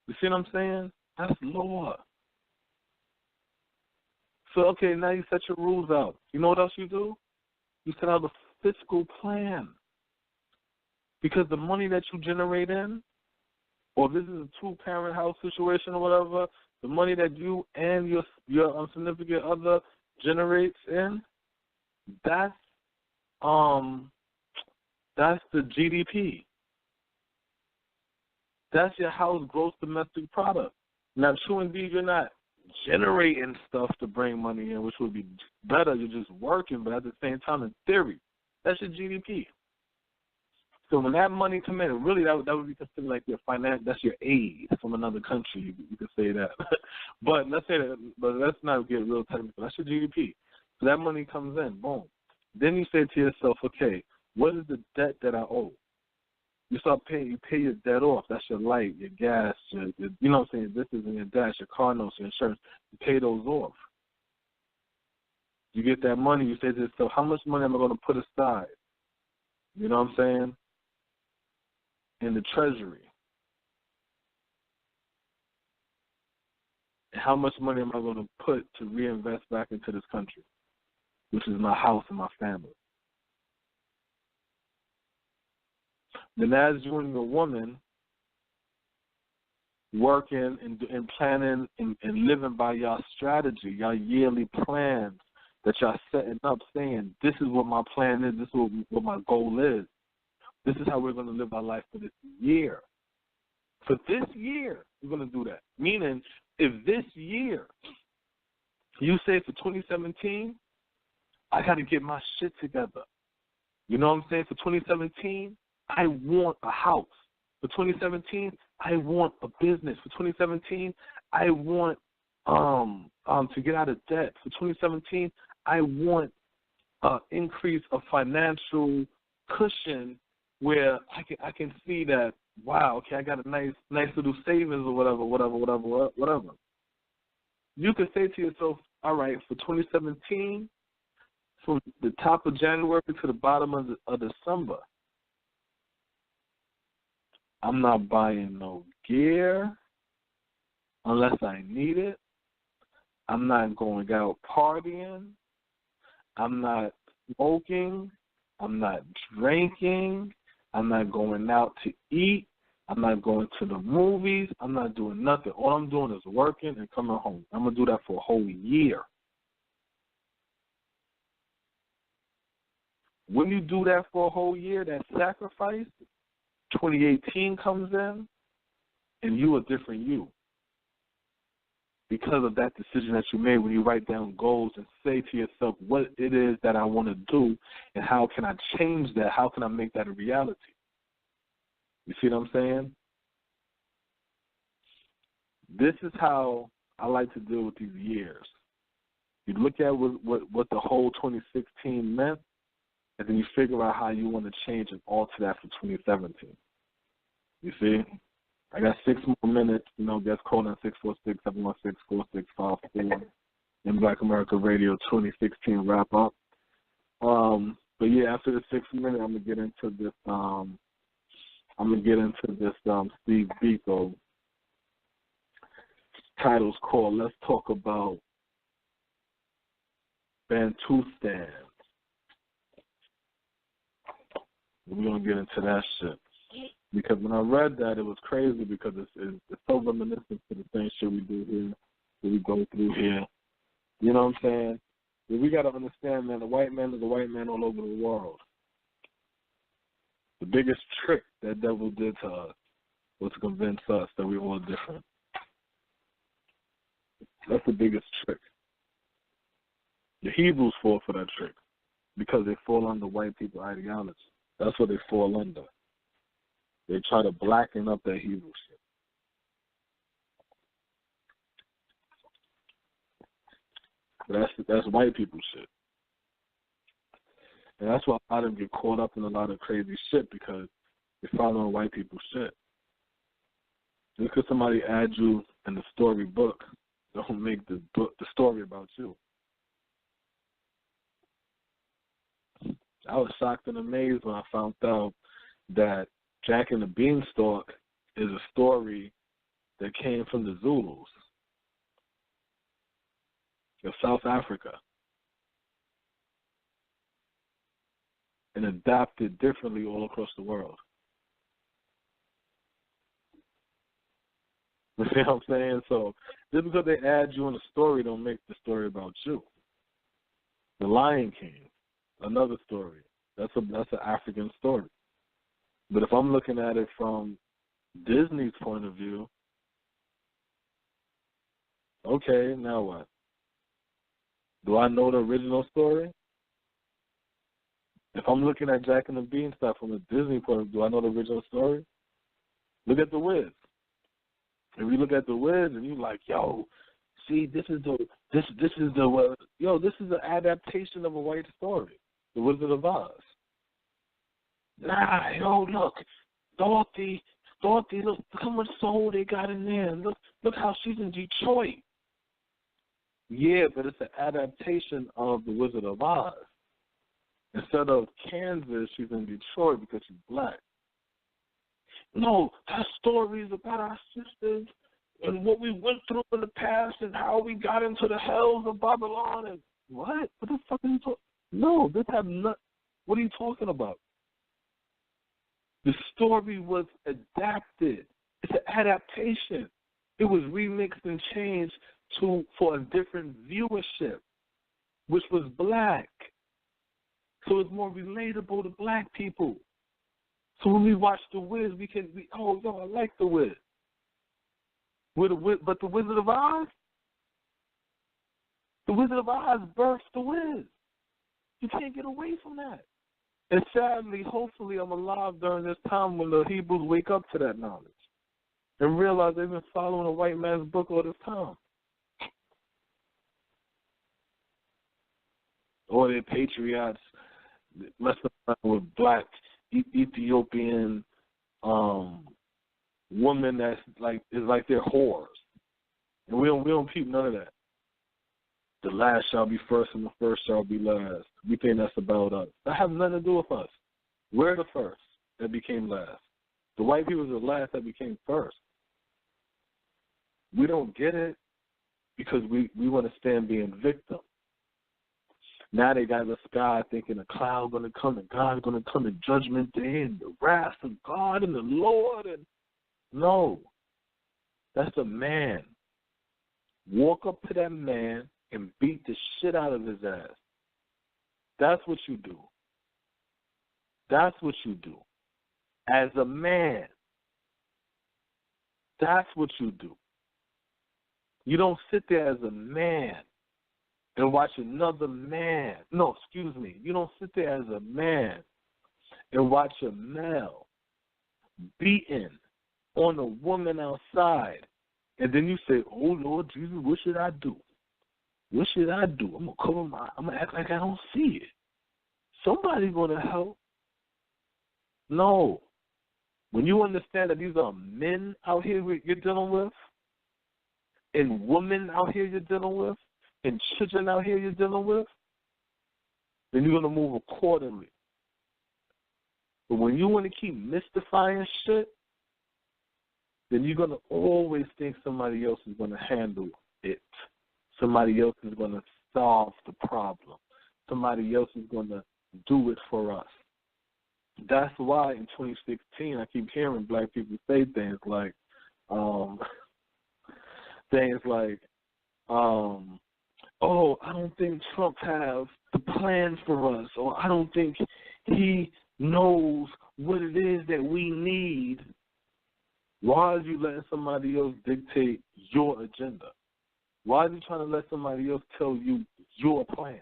You see what I'm saying? That's law. So, okay, now you set your rules out. You know what else you do? You set out a fiscal plan. Because the money that you generate in, or if this is a two-parent house situation or whatever, the money that you and your significant other generates in, that's the GDP. That's your house gross domestic product. Now, true indeed, you're not generating stuff to bring money in, which would be better. You're just working, but at the same time, in theory, that's your GDP. So when that money comes in, really that would be considered like your finance. That's your aid from another country. You could say that. But let's say that. But let's not get real technical. That's your GDP. So that money comes in. Boom. Then you say to yourself, okay, what is the debt that I owe? You start paying. You pay your debt off. That's your light, your gas, your you know what I'm saying. This isn't your dash, your car notes, your insurance. You pay those off. You get that money. You say to yourself, how much money am I going to put aside? You know what I'm saying? In the treasury. And how much money am I going to put to reinvest back into this country, which is my house and my family? Then as you and your woman working and planning and living by y'all strategy, y'all yearly plans, that y'all setting up saying, this is what my plan is, this is what my goal is. This is how we're going to live our life for this year. For this year, we're going to do that. Meaning, if this year, you say for 2017, I got to get my shit together. You know what I'm saying? For 2017, I want a house. For 2017, I want a business. For 2017, I want to get out of debt. For 2017, I want an increase of financial cushion where I can see that, wow, okay, I got a nice little savings or whatever. You can say to yourself, all right, for 2017, from the top of January to the bottom of December, I'm not buying no gear unless I need it. I'm not going out partying. I'm not smoking. I'm not drinking. I'm not going out to eat. I'm not going to the movies. I'm not doing nothing. All I'm doing is working and coming home. I'm going to do that for a whole year. When you do that for a whole year, that sacrifice, 2018 comes in, and you a different you. Because of that decision that you made when you write down goals and say to yourself what it is that I want to do and how can I change that, how can I make that a reality. You see what I'm saying? This is how I like to deal with these years. You look at what the whole 2016 meant, and then you figure out how you want to change and alter that for 2017. You see? I got 6 more minutes, Guest call in 646-716-4654 in Black America Radio 2016 wrap up. But yeah, after the 6 minutes, I'm gonna get into this. Steve Biko. Title's called "Let's Talk About Bantustan." We're gonna get into that shit. Because when I read that, it was crazy because it's so reminiscent to the same shit we do here, that we go through here. You know what I'm saying? But we got to understand, man, the white man is a white man all over the world. The biggest trick that devil did to us was to convince us that we're all different. That's the biggest trick. The Hebrews fall for that trick because they fall under white people ideology. That's what they fall under. They try to blacken up that Hebrew shit. That's white people shit. And that's why a lot of them get caught up in a lot of crazy shit because they're following white people shit. Just because somebody adds you in the storybook, don't make the story about you. I was shocked and amazed when I found out that Jack and the Beanstalk is a story that came from the Zulus of South Africa and adapted differently all across the world. You see what I'm saying? So just because they add you in a story don't make the story about you. The Lion King, another story. That's an African story. But if I'm looking at it from Disney's point of view, okay, now what? Do I know the original story? If I'm looking at Jack and the Beanstalk from a Disney point of view, do I know the original story? Look at The Wiz. If you look at The Wiz and you're like, yo, see, this is an adaptation of a white story, The Wizard of Oz. Nah, yo, look, Dorothy, look how much soul they got in there. Look how she's in Detroit. Yeah, but it's an adaptation of The Wizard of Oz. Instead of Kansas, she's in Detroit because she's black. No, that story is about our sisters and what we went through in the past and how we got into the hells of Babylon and what? What the fuck are you talking? No, this have not. What are you talking about? The story was adapted. It's an adaptation. It was remixed and changed for a different viewership. which was black. So it's more relatable to black people. So when we watch The Wiz, I like The Wiz. But The Wizard of Oz? The Wizard of Oz birthed The Wiz. You can't get away from that. And sadly, hopefully, I'm alive during this time when the Hebrews wake up to that knowledge and realize they've been following a white man's book all this time. Or they're patriots messing around with black Ethiopian women that's like they're whores. And we don't peep none of that. The last shall be first and the first shall be last. We think that's about us. That has nothing to do with us. We're the first that became last. The white people are the last that became first. We don't get it because we want to stand being victim. Now they got the sky thinking a cloud going to come and God's going to come in judgment day and the wrath of God and the Lord. And no, that's a man. Walk up to that man and beat the shit out of his ass. That's what you do. That's what you do. As a man. That's what you do. You don't sit there as a man and watch another man. No, excuse me. You don't sit there as a man and watch a male beaten on a woman outside. And then you say, oh, Lord Jesus, what should I do? What should I do? I'm going to act like I don't see it. Somebody's going to help. No. When you understand that these are men out here you're dealing with, and women out here you're dealing with, and children out here you're dealing with, then you're going to move accordingly. But when you want to keep mystifying shit, then you're going to always think somebody else is going to handle it. Somebody else is going to solve the problem. Somebody else is going to do it for us. That's why in 2016 I keep hearing black people say things like, oh, I don't think Trump has the plan for us, or I don't think he knows what it is that we need. Why are you letting somebody else dictate your agenda? Why are you trying to let somebody else tell you your plan?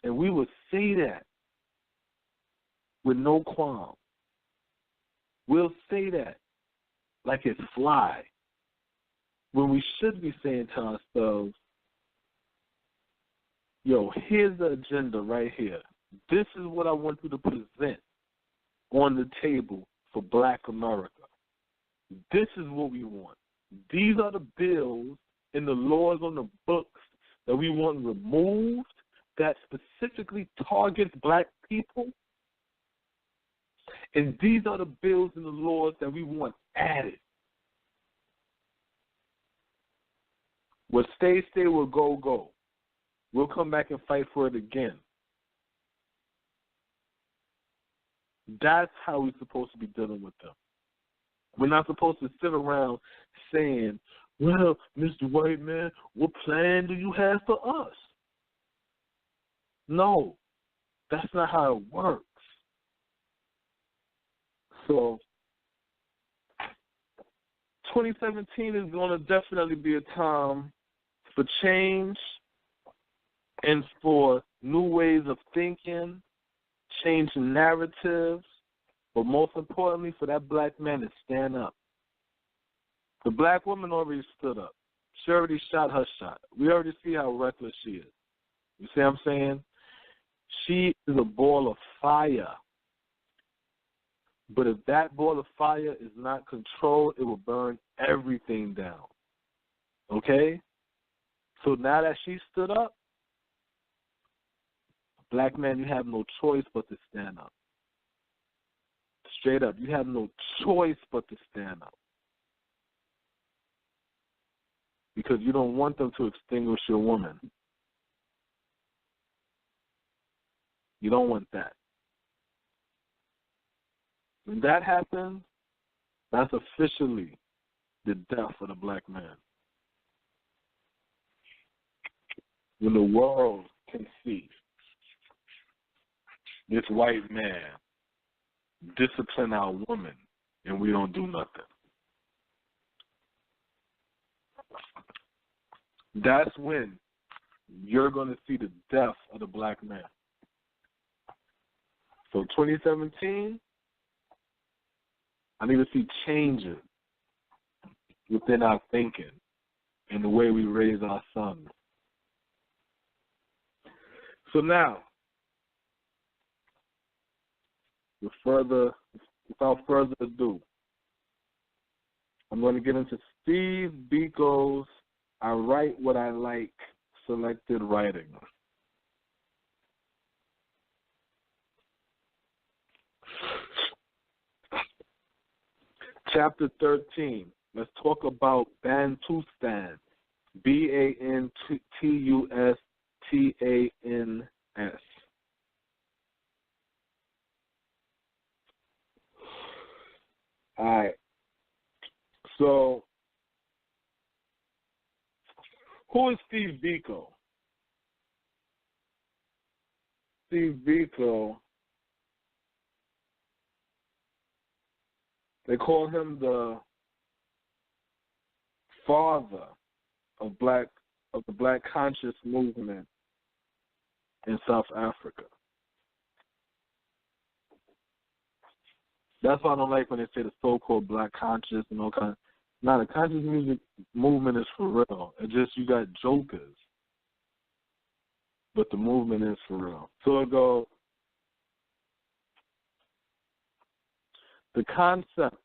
And we would say that with no qualm. We'll say that like it's fly, when we should be saying to ourselves, yo, here's the agenda right here. This is what I want you to present on the table for Black America. This is what we want. These are the bills and the laws on the books that we want removed that specifically targets black people. And these are the bills and the laws that we want added. What stay, will go. We'll come back and fight for it again. That's how we're supposed to be dealing with them. We're not supposed to sit around saying, well, Mr. White Man, what plan do you have for us? No, that's not how it works. So 2017 is going to definitely be a time for change and for new ways of thinking, changing narratives, but most importantly for that black man to stand up. The black woman already stood up. She already shot her shot. We already see how reckless she is. You see what I'm saying? She is a ball of fire. But if that ball of fire is not controlled, it will burn everything down. Okay? So now that she stood up, black man, you have no choice but to stand up. Straight up, you have no choice but to stand up. Because you don't want them to extinguish your woman. You don't want that. When that happens, that's officially the death of the black man. when the world can see this white man discipline our woman and we don't do nothing. That's when you're going to see the death of the black man. So 2017, I need to see changes within our thinking and the way we raise our sons. So now, without further ado, I'm going to get into Steve Biko's I Write What I Like selected writing. Chapter 13. Let's talk about Bantustan. Bantustan. All right. So, who is Steve Biko? Steve Biko, they call him the father of the black conscious movement in South Africa. That's why I don't like when they say the so-called black conscious and all kind. Now, the conscious music movement is for real. It's just you got jokers, but the movement is for real. So it goes, the concept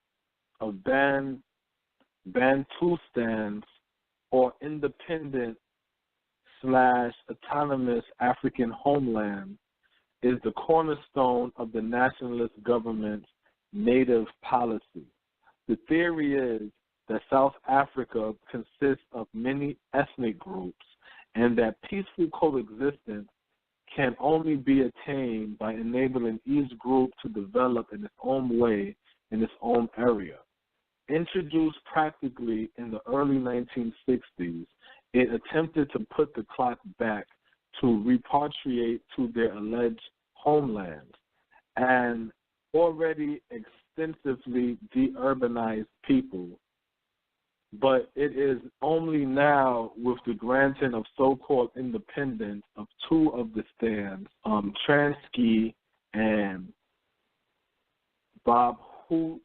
of Bantustans or independent/autonomous African homeland is the cornerstone of the nationalist government's native policy. The theory is that South Africa consists of many ethnic groups and that peaceful coexistence can only be attained by enabling each group to develop in its own way in its own area. Introduced practically in the early 1960s, it attempted to put the clock back to repatriate to their alleged homelands and already extensively de-urbanized people. But it is only now with the granting of so-called independence of two of the stands, Transkei and Botswana,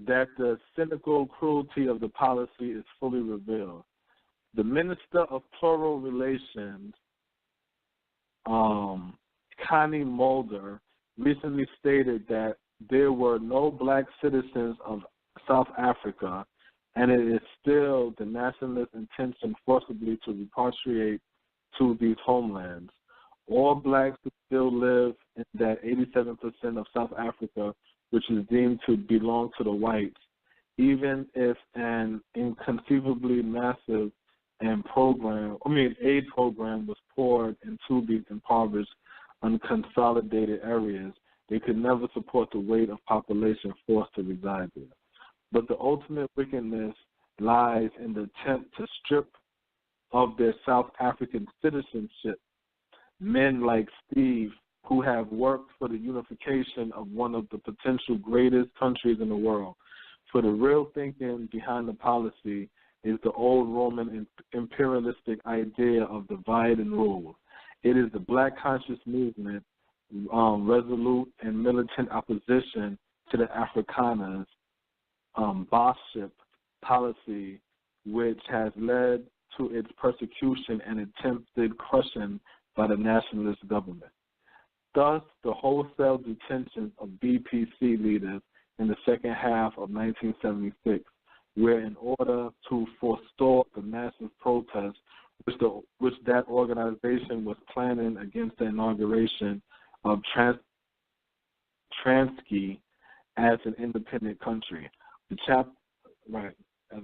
that the cynical cruelty of the policy is fully revealed. The Minister of Plural Relations, Connie Mulder, recently stated that there were no black citizens of South Africa, and it is still the nationalist intention forcibly to repatriate to these homelands. All blacks who still live in that 87% of South Africa, which is deemed to belong to the whites, even if an inconceivably massive aid program was poured into these impoverished, unconsolidated areas, they could never support the weight of population forced to reside there. But the ultimate wickedness lies in the attempt to strip of their South African citizenship men like Steve, who have worked for the unification of one of the potential greatest countries in the world. For the real thinking behind the policy is the old Roman imperialistic idea of divide and rule. It is the black conscious movement, resolute and militant opposition to the Afrikaners' bossship policy, which has led to its persecution and attempted crushing by the nationalist government. Thus, the wholesale detention of BPC leaders in the second half of 1976, where in order to forestall the massive protests which that organization was planning against the inauguration of Transkei as an independent country. As an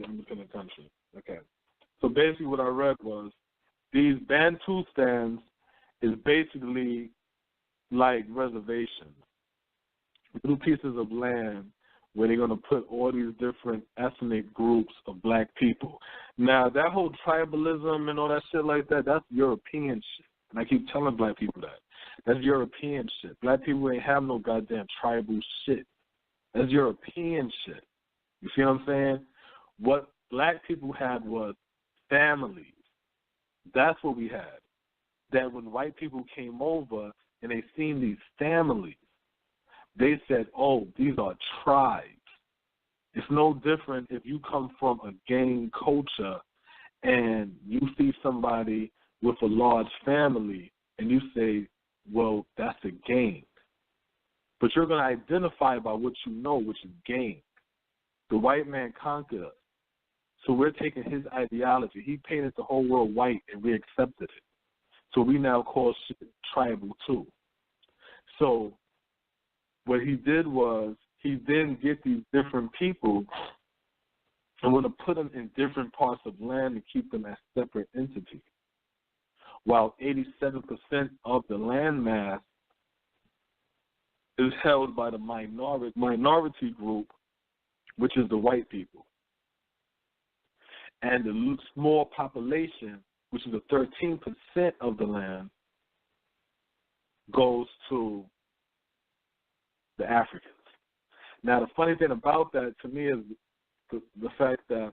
independent country. Okay. So basically what I read was these Bantustans is basically like reservations, little pieces of land where they're going to put all these different ethnic groups of black people. Now, that whole tribalism and all that shit like that, that's European shit. And I keep telling black people that. That's European shit. Black people ain't have no goddamn tribal shit. That's European shit. You see what I'm saying? What black people had was families. That's what we had. That when white people came over and they seen these families, they said, oh, these are tribes. It's no different if you come from a gang culture and you see somebody with a large family and you say, well, that's a gang. But you're going to identify by what you know, which is gang. The white man conquered us. So we're taking his ideology. He painted the whole world white and we accepted it. So we now call shit tribal too. So what he did was he then get these different people and want to put them in different parts of land and keep them as separate entities. While 87% of the land mass is held by the minority group, which is the white people. And the small population, which is the 13% of the land, goes to the Africans. Now, the funny thing about that to me is the fact that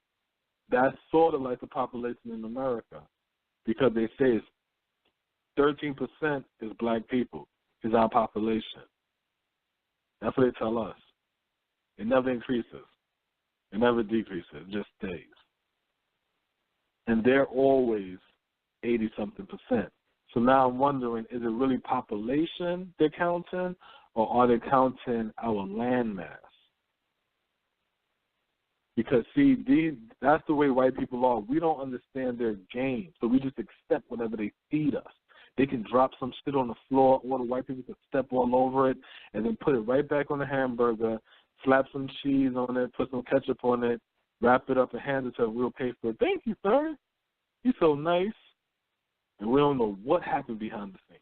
that's sort of like the population in America, because they say it's 13% is black people, is our population. That's what they tell us. It never increases. It never decreases. It just stays. And they're always 80-something%. So now I'm wondering, is it really population they're counting, or are they counting our land mass? Because, see, that's the way white people are. We don't understand their game, so we just accept whatever they feed us. They can drop some shit on the floor, or the white people can step all over it, and then put it right back on the hamburger, slap some cheese on it, put some ketchup on it, wrap it up and hand it to us. We'll pay for it. Thank you, sir. He's so nice. And we don't know what happened behind the scenes.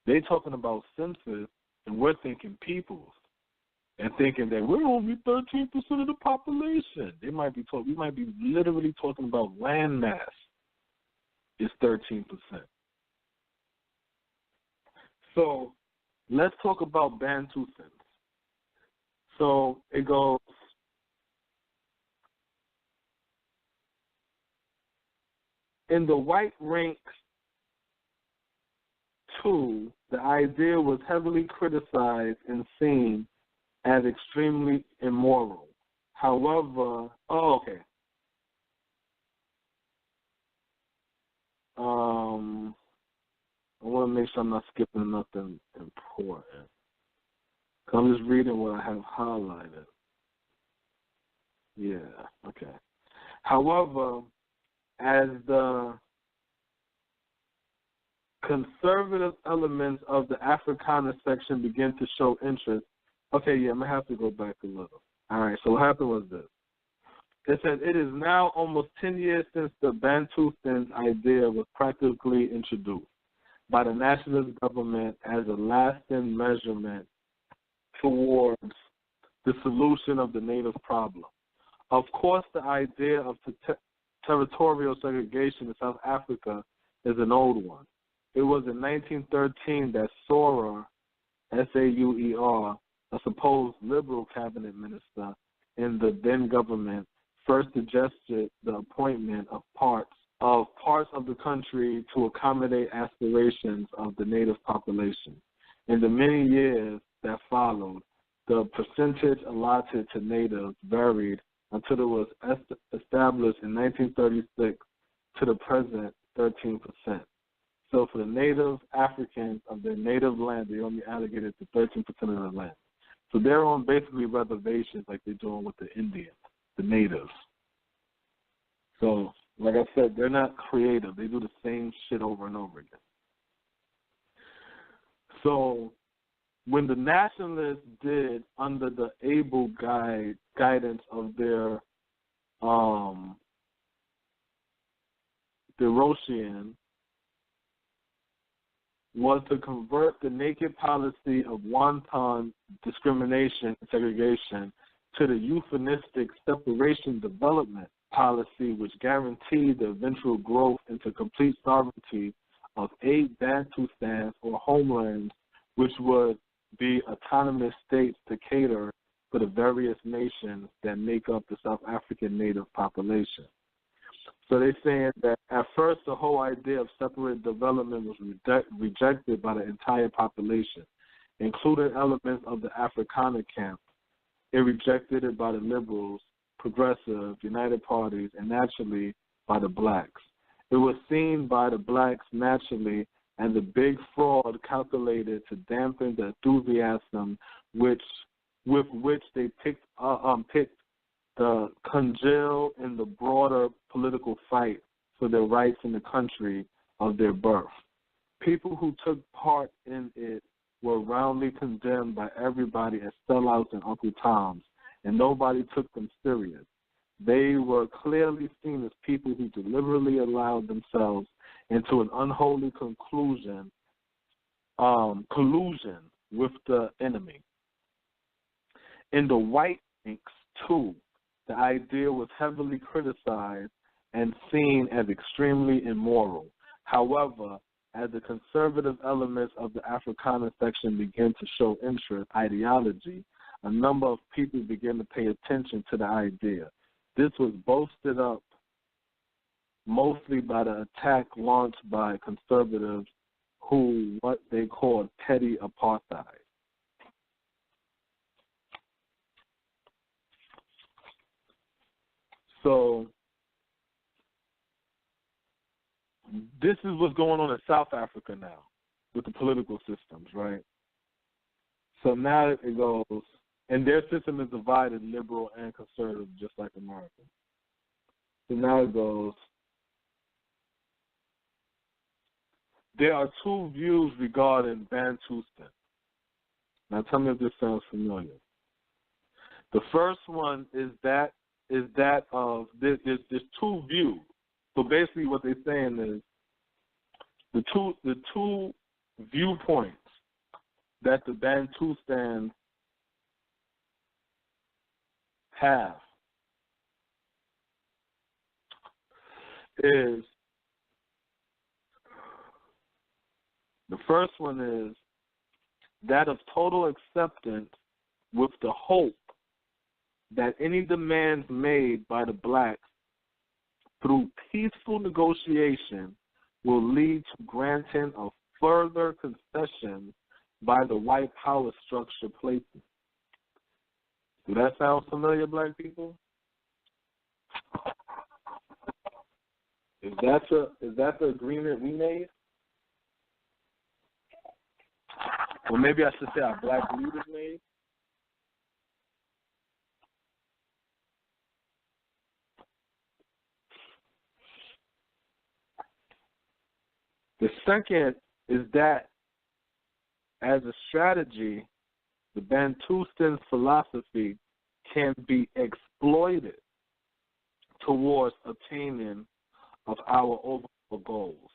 They talking about census, and we're thinking peoples, and thinking that we're only 13% of the population. We might be literally talking about land mass. Is 13%. So let's talk about Bantusans. So it goes, in the white ranks too, the idea was heavily criticized and seen as extremely immoral. However, I want to make sure I'm not skipping nothing important. I'm just reading what I have highlighted. Yeah, okay. However, as the conservative elements of the Africana section begin to show interest, I'm going to have to go back a little. All right, so what happened was this. It says, it is now almost 10 years since the Bantustan idea was practically introduced by the nationalist government as a lasting measurement towards the solution of the native problem. Of course, the idea of territorial segregation in South Africa is an old one. It was in 1913 that Sauer, S-A-U-E-R, a supposed liberal cabinet minister in the then government, first suggested the appointment of parts of the country to accommodate aspirations of the native population. In the many years that followed, the percentage allotted to natives varied until it was established in 1936 to the present 13%. So for the native Africans of their native land, they only allocated to 13% of the land. So they're on basically reservations like they're doing with the Indians, the natives. So, like I said, they're not creative. They do the same shit over and over again. So when the nationalists did, under the able guidance of their Roshian, was to convert the naked policy of wanton discrimination and segregation to the euphemistic separation development policy, which guaranteed the eventual growth into complete sovereignty of 8 Bantustans or homelands, which would be autonomous states to cater for the various nations that make up the South African native population. So they're saying that at first the whole idea of separate development was rejected by the entire population, including elements of the Afrikaner camp. It rejected it by the liberals, progressive, united parties, and naturally by the blacks. It was seen by the blacks naturally as a big fraud calculated to dampen the enthusiasm with which they picked the congeal in the broader political fight for their rights in the country of their birth. People who took part in it were roundly condemned by everybody as sellouts and Uncle Toms, and nobody took them serious. They were clearly seen as people who deliberately allowed themselves into an unholy collusion with the enemy. In the white ranks, too, the idea was heavily criticized and seen as extremely immoral. However, as the conservative elements of the Afrikaner section began to show interest, ideology, a number of people began to pay attention to the idea. This was boasted up mostly by the attack launched by conservatives who what they called petty apartheid. So this is what's going on in South Africa now with the political systems, right? So now it goes, and their system is divided, liberal and conservative, just like America. So now it goes, there are two views regarding Bantustan. Now tell me if this sounds familiar. The first one is that of there's two views. So basically what they're saying is the two viewpoints that the Bantustans have is, the first one is that of total acceptance with the hope that any demands made by the blacks through peaceful negotiation will lead to granting of further concessions by the white power structure places. Do that sound familiar, black people? Is that the agreement we made? Or maybe I should say our black leaders made? The second is that as a strategy, the Bantustan philosophy can be exploited towards obtaining of our overall goals.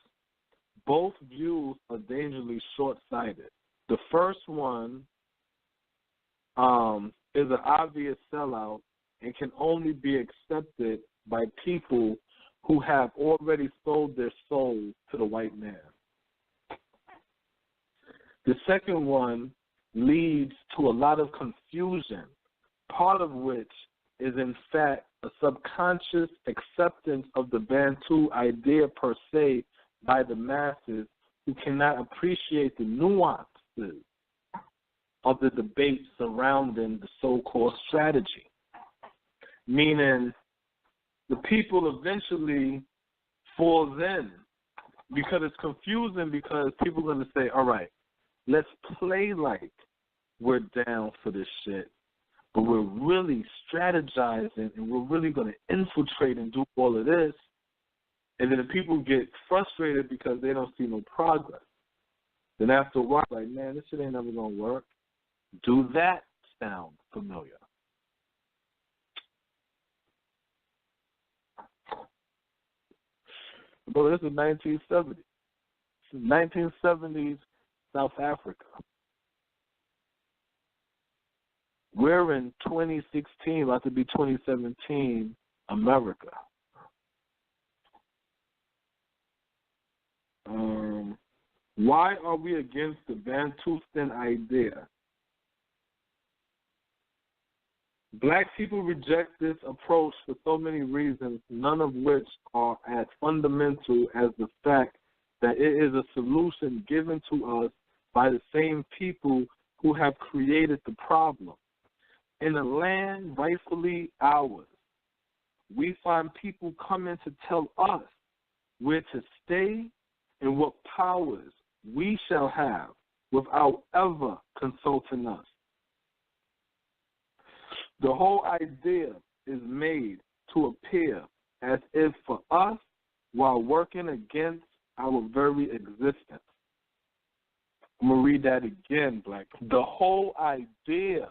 Both views are dangerously short-sighted. The first one is an obvious sellout and can only be accepted by people who have already sold their souls to the white man. The second one leads to a lot of confusion, part of which is in fact a subconscious acceptance of the Bantu idea per se by the masses who cannot appreciate the nuances of the debate surrounding the so-called strategy. Meaning, the people eventually falls in because it's confusing, because people are going to say, all right, let's play like we're down for this shit, but we're really strategizing and we're really going to infiltrate and do all of this. And then the people get frustrated because they don't see no progress. Then after a while, like, man, this shit ain't never going to work. Do that sound familiar? But this is 1970s. 1970s, South Africa. We're in 2016, about to be 2017, America. Why are we against the Bantustan idea? Black people reject this approach for so many reasons, none of which are as fundamental as the fact that it is a solution given to us by the same people who have created the problem. In a land rightfully ours, we find people coming to tell us where to stay and what powers we shall have without ever consulting us. The whole idea is made to appear as if for us while working against our very existence. I'm going to read that again, Black. The whole idea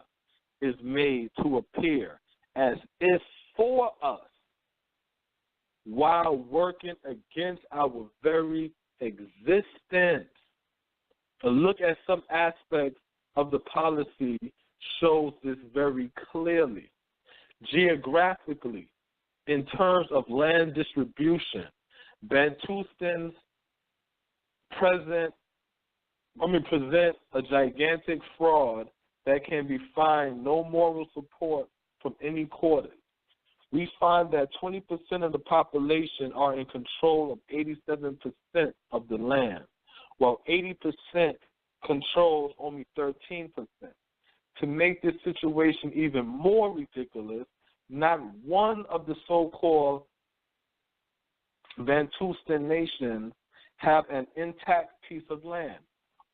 is made to appear as if for us while working against our very existence. A look at some aspects of the policy shows this very clearly. Geographically, in terms of land distribution, Bantustans present a gigantic fraud that can be fined no moral support from any quarter. We find that 20% of the population are in control of 87% of the land, while 80% controls only 13%. To make this situation even more ridiculous, not one of the so-called Bantustan nations have an intact piece of land.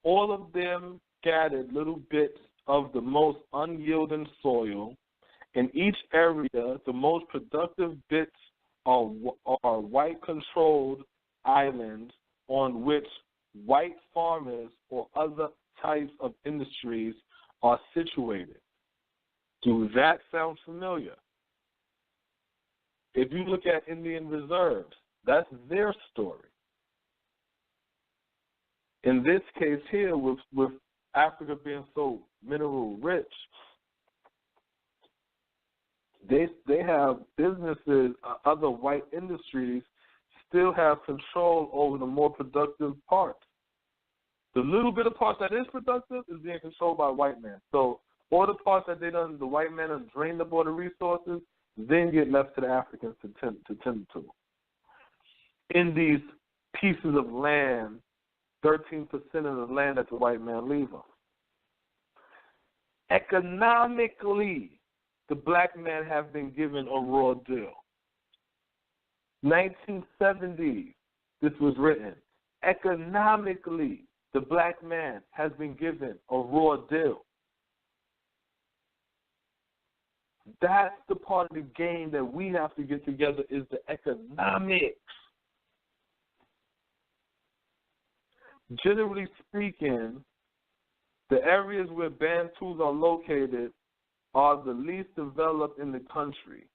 All of them scattered little bits of the most unyielding soil. In each area, the most productive bits are white-controlled islands on which white farmers or other types of industries are situated. Do that sound familiar? If you look at Indian reserves, that's their story. In this case here, with Africa being so mineral rich, they have businesses, other white industries still have control over the more productive parts. The little bit of parts that is productive is being controlled by white men. So all the parts that the white men have drained up all the resources, then get left to the Africans to tend to. In these pieces of land, 13% of the land that the white man leave them. Economically, the black man have been given a raw deal. 1970s, this was written. Economically, the black man has been given a raw deal. That's the part of the game that we have to get together, is the economics. Generally speaking, the areas where Bantus are located are the least developed in the country,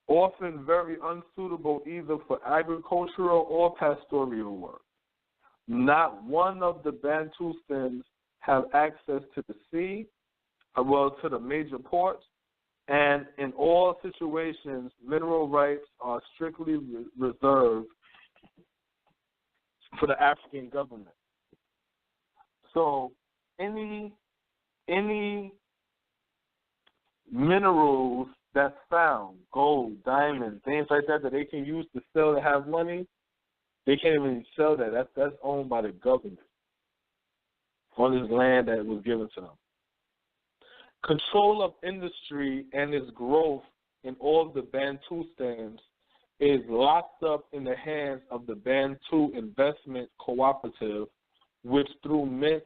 often very unsuitable either for agricultural or pastoral work. Not one of the Bantustans have access to the sea, to the major ports, and in all situations, mineral rights are strictly reserved for the African government. So any minerals that's found, gold, diamonds, things like that they can use to sell to have money, they can't even sell that. That's owned by the government on this land that was given to them. Control of industry and its growth in all of the Bantustans is locked up in the hands of the Bantu Investment Cooperative, which through meant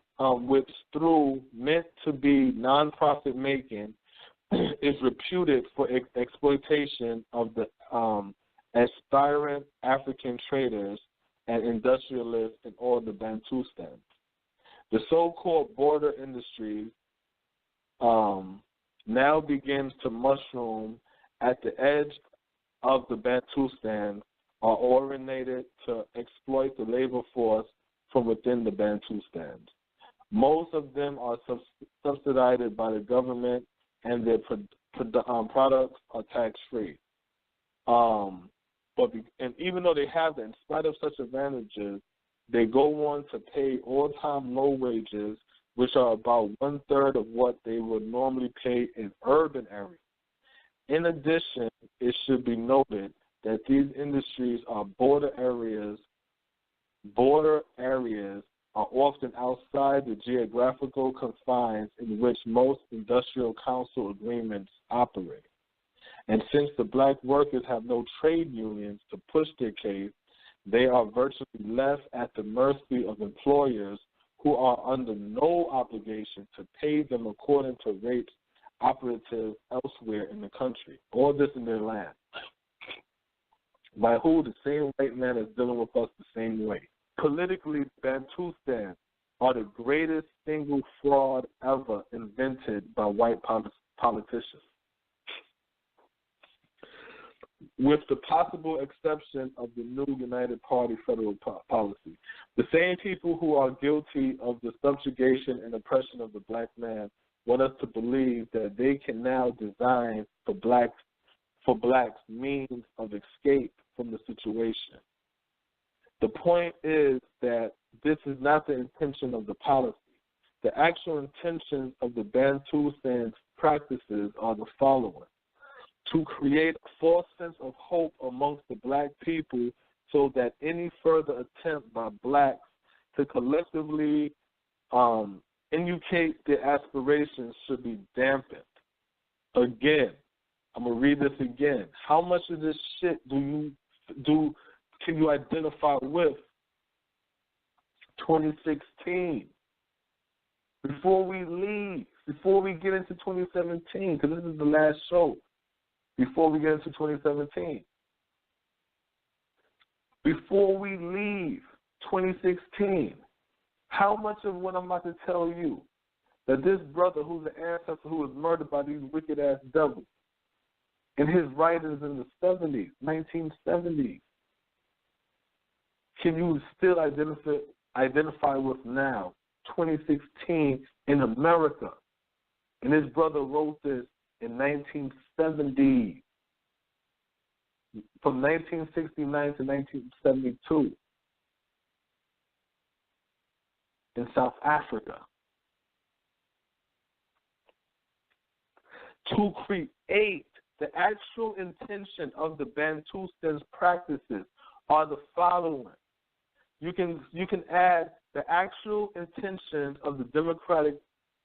to be non-profit making, is reputed for exploitation of the aspirant African traders and industrialists in all the Bantustans. The so-called border industries now begins to mushroom at the edge of the Bantustan, are oriented to exploit the labor force from within the Bantustans. Most of them are subsidized by the government, and their products are tax-free. And even though they have that, in spite of such advantages, they go on to pay all-time low wages, which are about 1/3 of what they would normally pay in urban areas. In addition, it should be noted that these industries are border areas. Border areas are often outside the geographical confines in which most industrial council agreements operate. And since the black workers have no trade unions to push their case, they are virtually left at the mercy of employers who are under no obligation to pay them according to rates operative elsewhere in the country, all this in their land. By who? The same white man is dealing with us the same way. Politically, Bantustan are the greatest single fraud ever invented by white politicians, with the possible exception of the new United Party federal policy. The same people who are guilty of the subjugation and oppression of the black man want us to believe that they can now design for blacks means of escape from the situation. The point is that this is not the intention of the policy. The actual intentions of the Bantustan's practices are the following: to create a false sense of hope amongst the black people so that any further attempt by blacks to collectively inculcate their aspirations should be dampened. Again, I'm going to read this again. How much of this shit can you identify with 2016? Before we leave, before we get into 2017, because this is the last show, before we get into 2017. Before we leave 2016, how much of what I'm about to tell you, that this brother who's an ancestor who was murdered by these wicked-ass devils in his writings in the 70s, 1970s, can you still identify with now, 2016, in America? And his brother wrote this in 1970, from 1969 to 1972, in South Africa. To create the actual intention of the Bantustan's practices are the following. You can add the actual intentions of the Democratic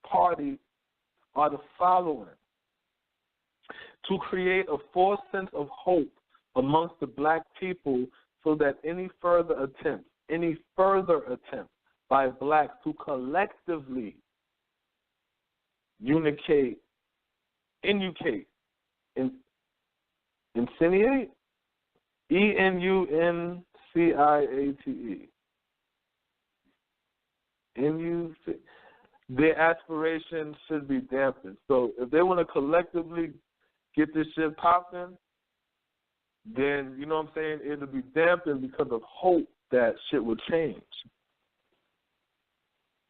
Party are the following: to create a false sense of hope amongst the black people so that any further attempt by blacks to collectively insinuate, E-N-U-N-C-I-A-T-E, their aspirations should be dampened. So if they want to collectively get this shit popping, then, you know what I'm saying, it'll be dampened because of hope that shit will change.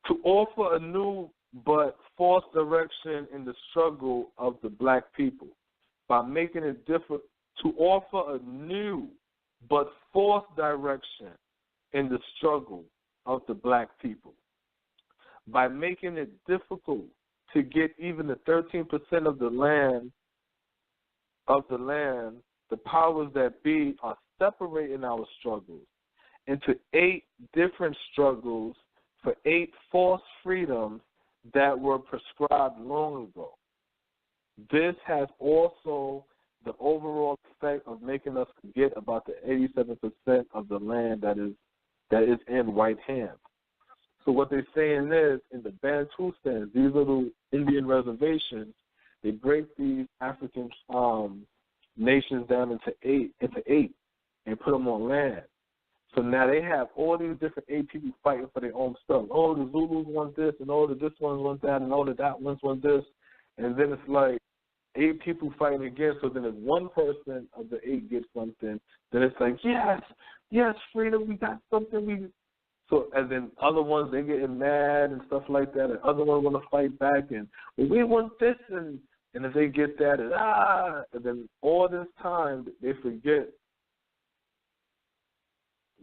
To offer a new but false direction in the struggle of the black people by making it different, to offer a new but false direction in the struggle of the black people by making it difficult to get even the 13% of the land, the powers that be are separating our struggles into 8 different struggles for 8 false freedoms that were prescribed long ago. This has also the overall effect of making us forget about the 87% of the land that is in white hands. So what they're saying is, in the Bantustans, these little Indian reservations, they break these African nations down into eight and put them on land. So now they have all these different 8 people fighting for their own stuff. Oh, the Zulus want this, and all the this ones want that, and all the that ones want this. And then it's like 8 people fighting again. So then if one person of the 8 gets something, then it's like, yes, freedom, we got something. So, and then other ones, they getting mad and stuff like that, and other ones want to fight back, and well, we want this, and if they get that, and then all this time, they forget,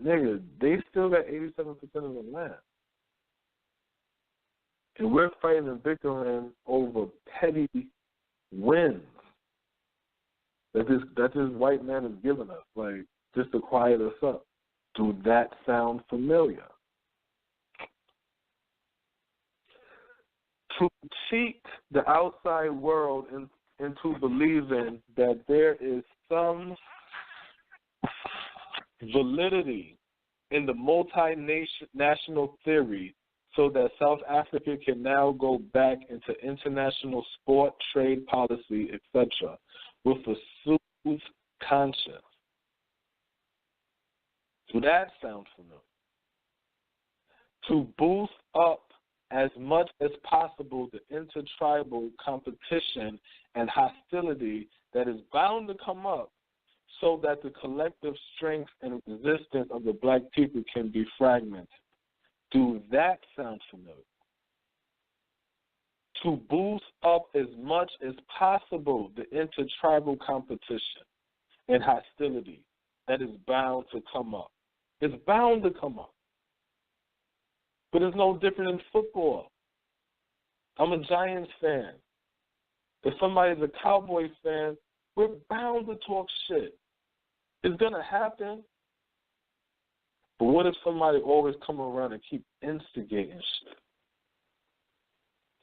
nigga, they still got 87% of the land. And we're fighting and bickering over petty wins that this white man is giving us, like, just to quiet us up. Do that sound familiar? To cheat the outside world into believing that there is some validity in the multinational theory so that South Africa can now go back into international sport, trade policy, etc., with a soothed conscience. Do that sound familiar? To boost up as much as possible the intertribal competition and hostility that is bound to come up so that the collective strength and resistance of the black people can be fragmented. Do that sound familiar? To boost up as much as possible the intertribal competition and hostility that is bound to come up. It's bound to come up. But it's no different in football. I'm a Giants fan. If somebody's a Cowboys fan, we're bound to talk shit. It's going to happen. But what if somebody always come around and keep instigating shit?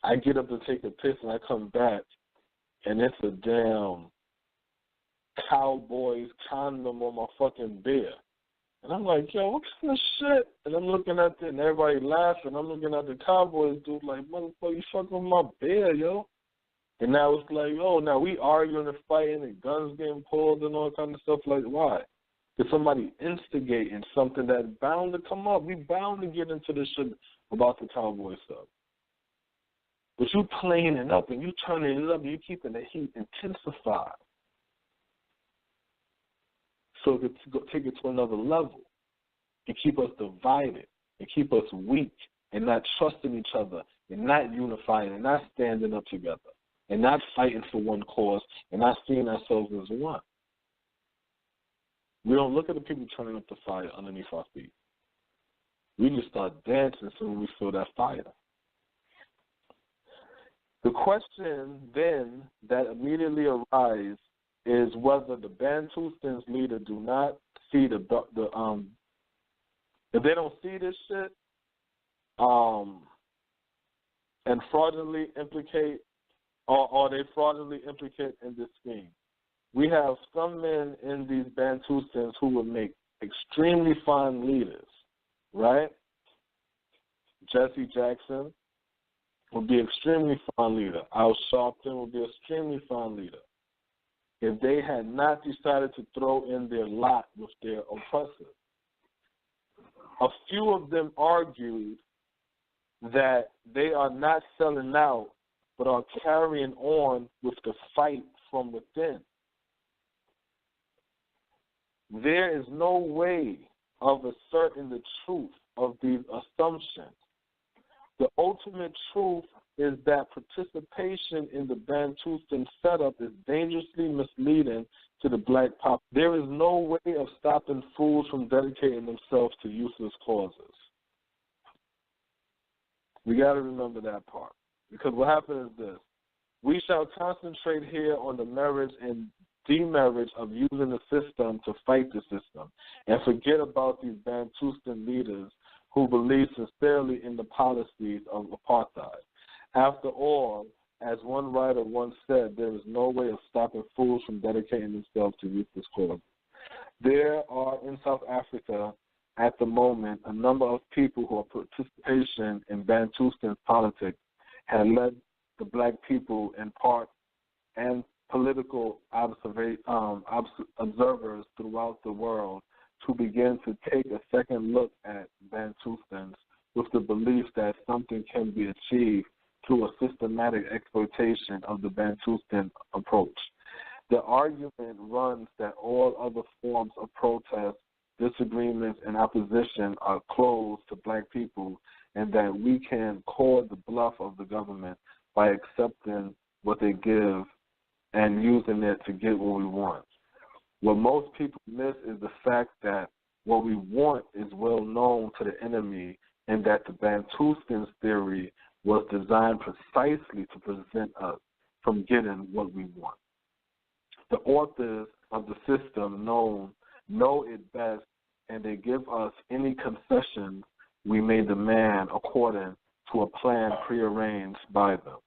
I get up to take a piss and I come back and it's a damn Cowboys condom on my fucking beer. And I'm like, yo, what kind of shit? And I'm looking at it and everybody laughing. I'm looking at the Cowboys dude like, motherfucker, you fucking with my beer, yo. And now it's like, oh, now we arguing and fighting and guns getting pulled and all kind of stuff. Like, why? Because somebody instigating something that's bound to come up. We bound to get into this shit about the Cowboy stuff. But you playing it up and you turning it up and you keeping the heat intensified. So to take it to another level and keep us divided and keep us weak and not trusting each other and not unifying and not standing up together and not fighting for one cause and not seeing ourselves as one. We don't look at the people turning up the fire underneath our feet. We just start dancing as soon as we feel that fire. The question then that immediately arises is whether the Bantustan's leader do not see if they don't see this shit, and fraudulently implicate, or they fraudulently implicate in this scheme. We have some men in these Bantustans who would make extremely fine leaders, right? Jesse Jackson would be an extremely fine leader. Al Sharpton would be an extremely fine leader if they had not decided to throw in their lot with their oppressors. A few of them argued that they are not selling out, but are carrying on with the fight from within. There is no way of asserting the truth of these assumptions. The ultimate truth is that participation in the Bantustan setup is dangerously misleading to the black pop. There is no way of stopping fools from dedicating themselves to useless causes. We got to remember that part. Because what happens is this. We shall concentrate here on the merits and demerits of using the system to fight the system and forget about these Bantustan leaders who believe sincerely in the policies of apartheid. After all, as one writer once said, there is no way of stopping fools from dedicating themselves to useless causes. There are in South Africa at the moment a number of people who are participation in Bantustan politics have led the black people in part and political observers throughout the world to begin to take a second look at Bantustans with the belief that something can be achieved through a systematic exploitation of the Bantustan approach. The argument runs that all other forms of protest disagreements, and opposition are closed to black people, and that we can call the bluff of the government by accepting what they give and using it to get what we want. What most people miss is the fact that what we want is well known to the enemy, and that the Bantustan theory was designed precisely to prevent us from getting what we want. The authors of the system know it best, and they give us any concessions we may demand according to a plan prearranged by them.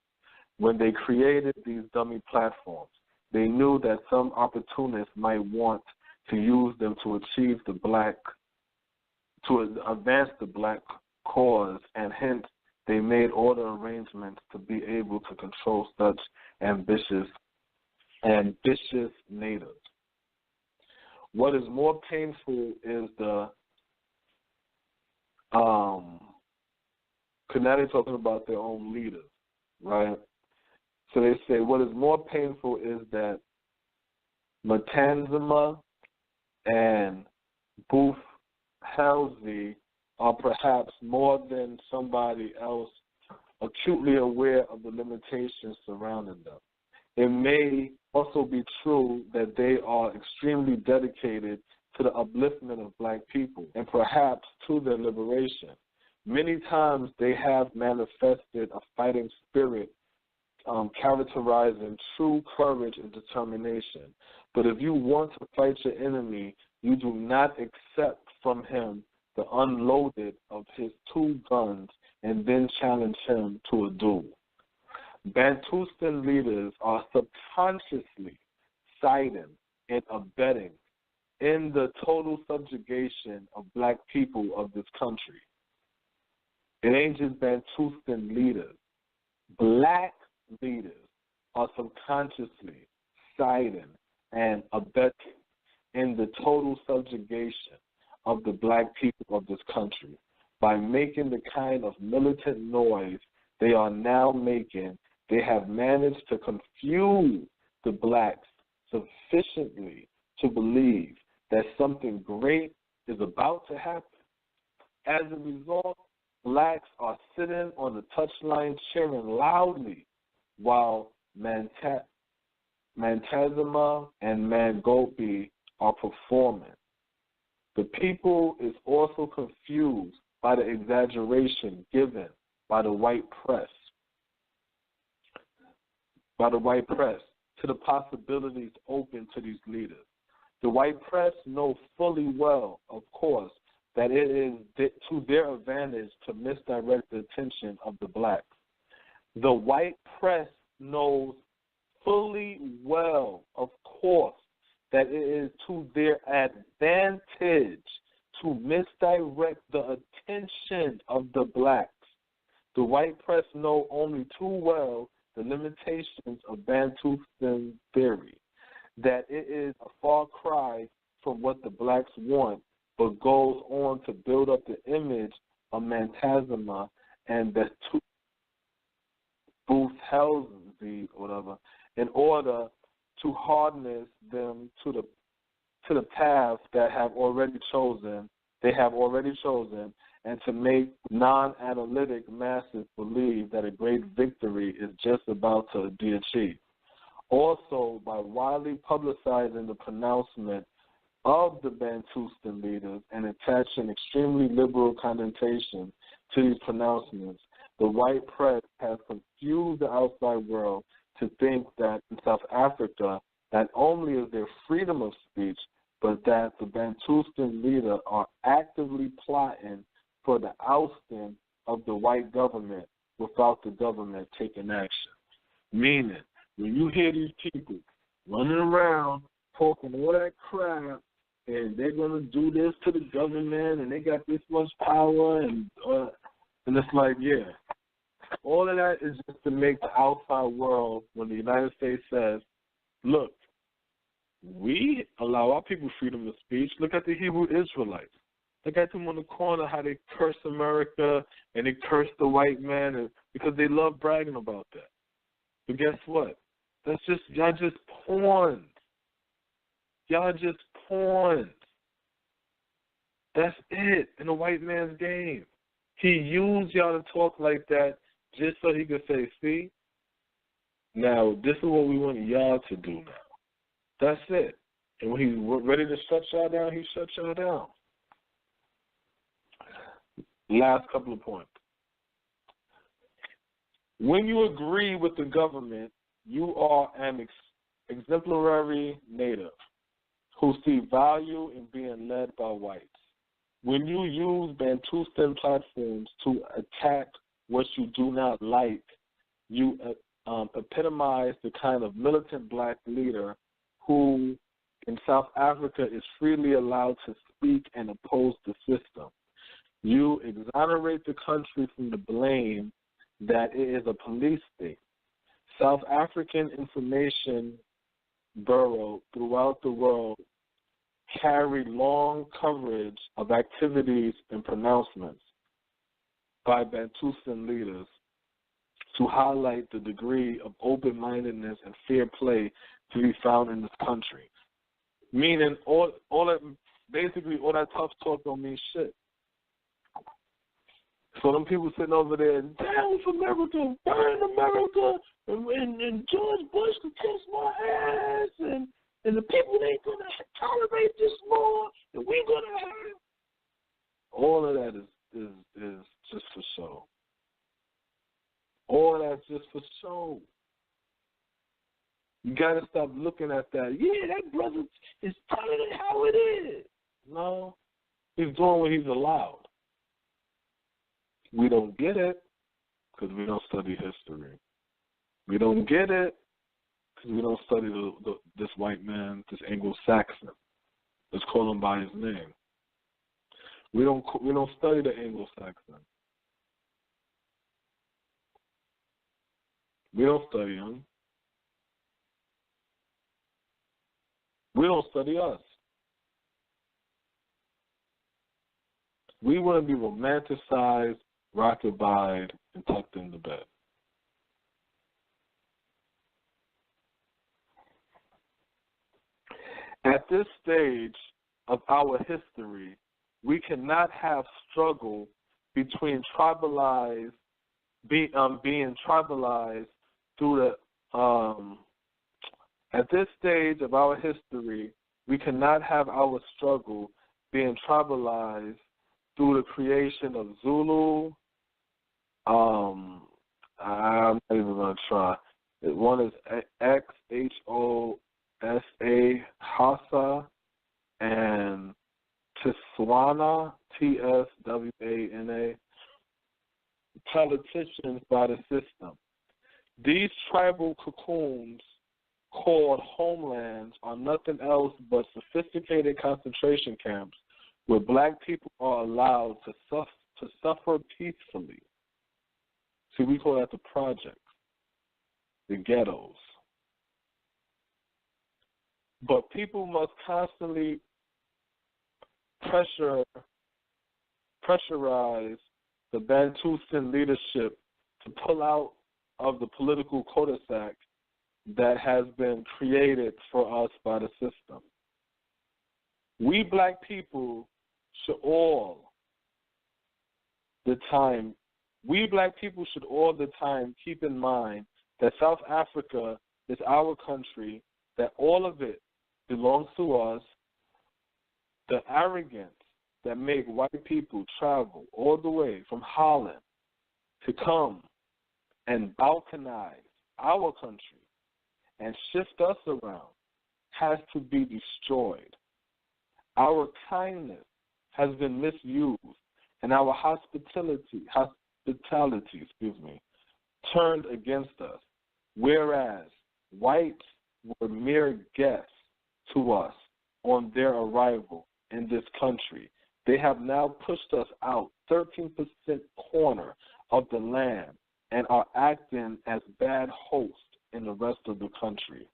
When they created these dummy platforms, they knew that some opportunists might want to use them to advance the black cause, and hence they made all the arrangements to be able to control such ambitious natives. What is more painful is the Canadians talking about their own leaders, right? So they say what is more painful is that Matanzima and Booth Halsey are perhaps more than somebody else acutely aware of the limitations surrounding them. It may also be true that they are extremely dedicated to the upliftment of black people and perhaps to their liberation. Many times they have manifested a fighting spirit characterizing true courage and determination. But if you want to fight your enemy, you do not accept from him the unloaded of his 2 guns and then challenge him to a duel. Bantustan leaders are subconsciously siding and abetting in the total subjugation of black people of this country. It ain't just Bantustan leaders. Black leaders are subconsciously siding and abetting in the total subjugation of the black people of this country by making the kind of militant noise they are now making. They have managed to confuse the blacks sufficiently to believe that something great is about to happen. As a result, blacks are sitting on the touchline cheering loudly while Mantazima and Mangopi are performing. The people is also confused by the exaggeration given by the white press to the possibilities open to these leaders. The white press know fully well, of course, that it is to their advantage to misdirect the attention of the blacks. The white press knows fully well, of course, that it is to their advantage to misdirect the attention of the blacks. The white press know only too well the limitations of Bantustan theory, that it is a far cry from what the blacks want, but goes on to build up the image of Mantazima and the Booth Halsey, whatever, in order to harness them to the path that they have already chosen, and to make non-analytic masses believe that a great victory is just about to be achieved. Also, by widely publicizing the pronouncement of the Bantustan leaders and attaching extremely liberal connotations to these pronouncements, the white press has confused the outside world to think that in South Africa, not only is there freedom of speech, but that the Bantustan leaders are actively plotting for the ousting of the white government without the government taking action. Meaning, when you hear these people running around talking all that crap, and they're going to do this to the government, and they got this much power, and it's like, yeah. All of that is just to make the outside world, when the United States says, look, we allow our people freedom of speech. Look at the Hebrew Israelites. Look at them on the corner, how they curse America and they curse the white man, and because they love bragging about that. But guess what? That's just, y'all just pawns. Y'all just pawns. That's it in the white man's game. He used y'all to talk like that just so he could say, see, now this is what we want y'all to do now. That's it. And when he's ready to shut y'all down, he shuts y'all down. Last couple of points. When you agree with the government, you are an exemplary native who see value in being led by whites. When you use Bantustan platforms to attack what you do not like, you epitomize the kind of militant black leader who in South Africa is freely allowed to speak and oppose the system. You exonerate the country from the blame that it is a police state. South African information bureau throughout the world carry long coverage of activities and pronouncements by Bantustan leaders to highlight the degree of open-mindedness and fair play to be found in this country. Meaning, all that tough talk don't mean shit. So them people sitting over there, down with America, burn America, and George Bush to kiss my ass, and the people ain't going to tolerate this more, and we're going to have. All of that is just for show. All of that's just for show. You got to stop looking at that. Yeah, that brother is telling it how it is. No, he's doing what he's allowed. We don't get it because we don't study history. We don't get it because we don't study this white man, this Anglo-Saxon. Let's call him by his name. We don't study the Anglo-Saxon. We don't study him. We don't study us. We want to be romanticized, rockabye, and tucked in the bed. At this stage of our history, we cannot have struggle between being tribalized through the. At this stage of our history, we cannot have our struggle being tribalized through the creation of Zulu. I'm not even going to try. One is XHOSA, Hausa, and Tswana, TSWANA, politicians by the system. These tribal cocoons called homelands are nothing else but sophisticated concentration camps where black people are allowed to suffer peacefully. See, we call that the projects, the ghettos. But people must constantly pressurize the Bantustan leadership to pull out of the political cul-de-sac that has been created for us by the system. We black people should all the time keep in mind that South Africa is our country, that all of it belongs to us. The arrogance that make white people travel all the way from Holland to come and balkanize our country and shift us around has to be destroyed. Our kindness has been misused, and our hospitality, turned against us, whereas whites were mere guests to us on their arrival in this country. They have now pushed us out 13% corner of the land and are acting as bad hosts in the rest of the country.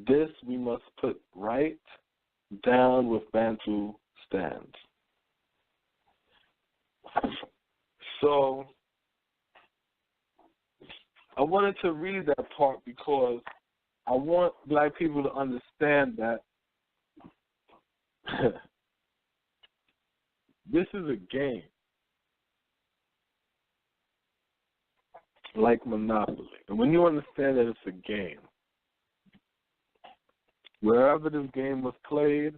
This we must put right down with Bantu stands. So I wanted to read that part because I want black people to understand that This is a game, like Monopoly. And when you understand that it's a game, wherever this game was played,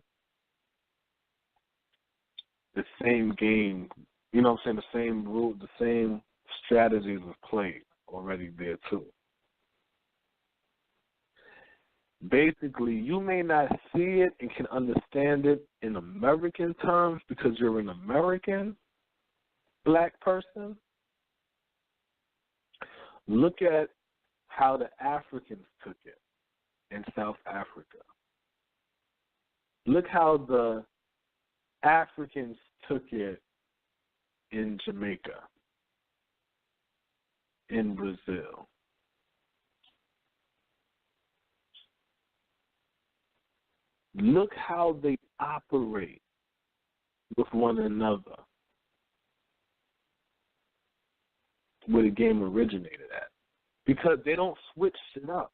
the same game, you know what I'm saying, the same rule, the same strategies was played already there too. Basically, you may not see it and can understand it in American terms because you're an American black person. Look at how the Africans took it in South Africa. Look how the Africans took it in Jamaica, in Brazil. Look how they operate with one another, where the game originated at. Because they don't switch it up.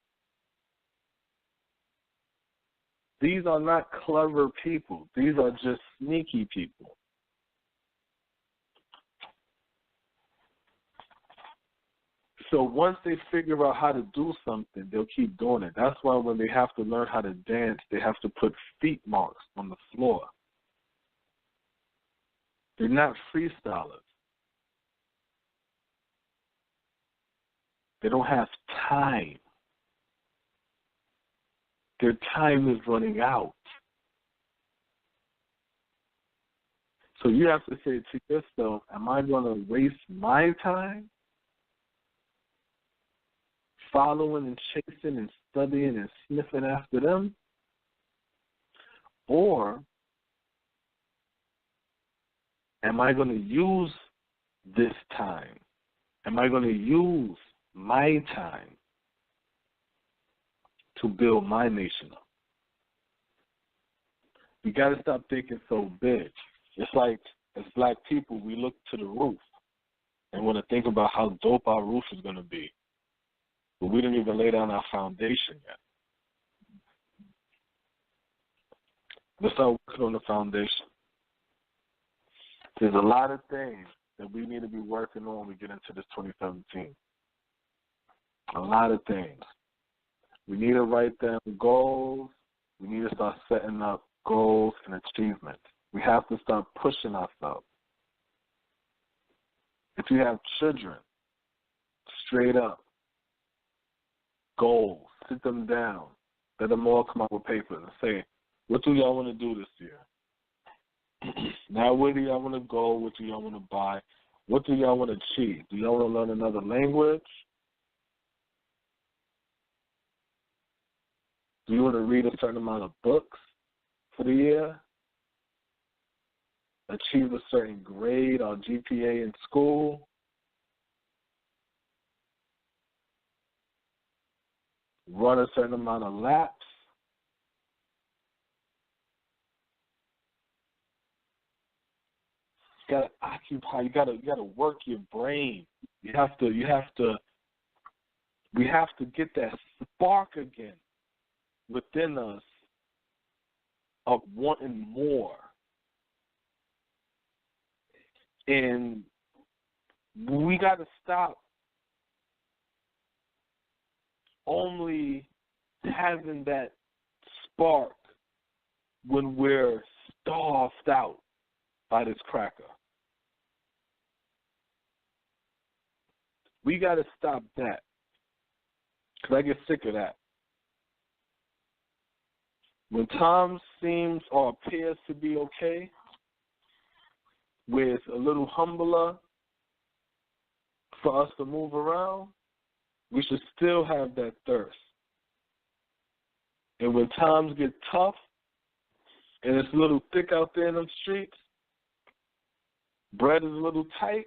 These are not clever people. These are just sneaky people. So once they figure out how to do something, they'll keep doing it. That's why when they have to learn how to dance, they have to put feet marks on the floor. They're not freestylers. They don't have time. Their time is running out. So you have to say to yourself, am I going to waste my time following and chasing and studying and sniffing after them? Or am I going to use this time? Am I going to use my time to build my nation up? We got to stop thinking so big. It's like, as black people, we look to the roof and want to think about how dope our roof is going to be. But we didn't even lay down our foundation yet. Let's start working on the foundation. There's a lot of things that we need to be working on when we get into this 2017. A lot of things. We need to write down goals. We need to start setting up goals and achievements. We have to start pushing ourselves. If you have children, straight up, goals, sit them down, let them all come up with papers and say, what do y'all want to do this year? Now, where do y'all want to go? What do y'all want to buy? What do y'all want to achieve? Do y'all want to learn another language? Do you want to read a certain amount of books for the year? Achieve a certain grade or GPA in school? Run a certain amount of laps? You gotta occupy. You gotta work your brain. We have to get that spark again within us of wanting more. And we got to stop only having that spark when we're starved out by this cracker. We got to stop that, because I get sick of that. When times seems or appears to be okay, where it's a little humbler for us to move around, we should still have that thirst. And when times get tough and it's a little thick out there in them streets, bread is a little tight,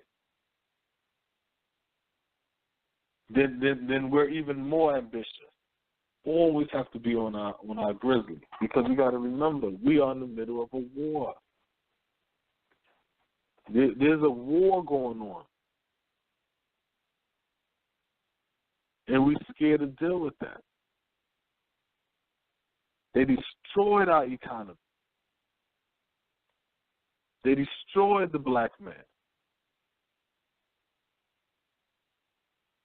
then we're even more ambitious. Always have to be on our grizzly, because we got to remember, we are in the middle of a war. There's a war going on, and we're scared to deal with that. They destroyed our economy. They destroyed the black man.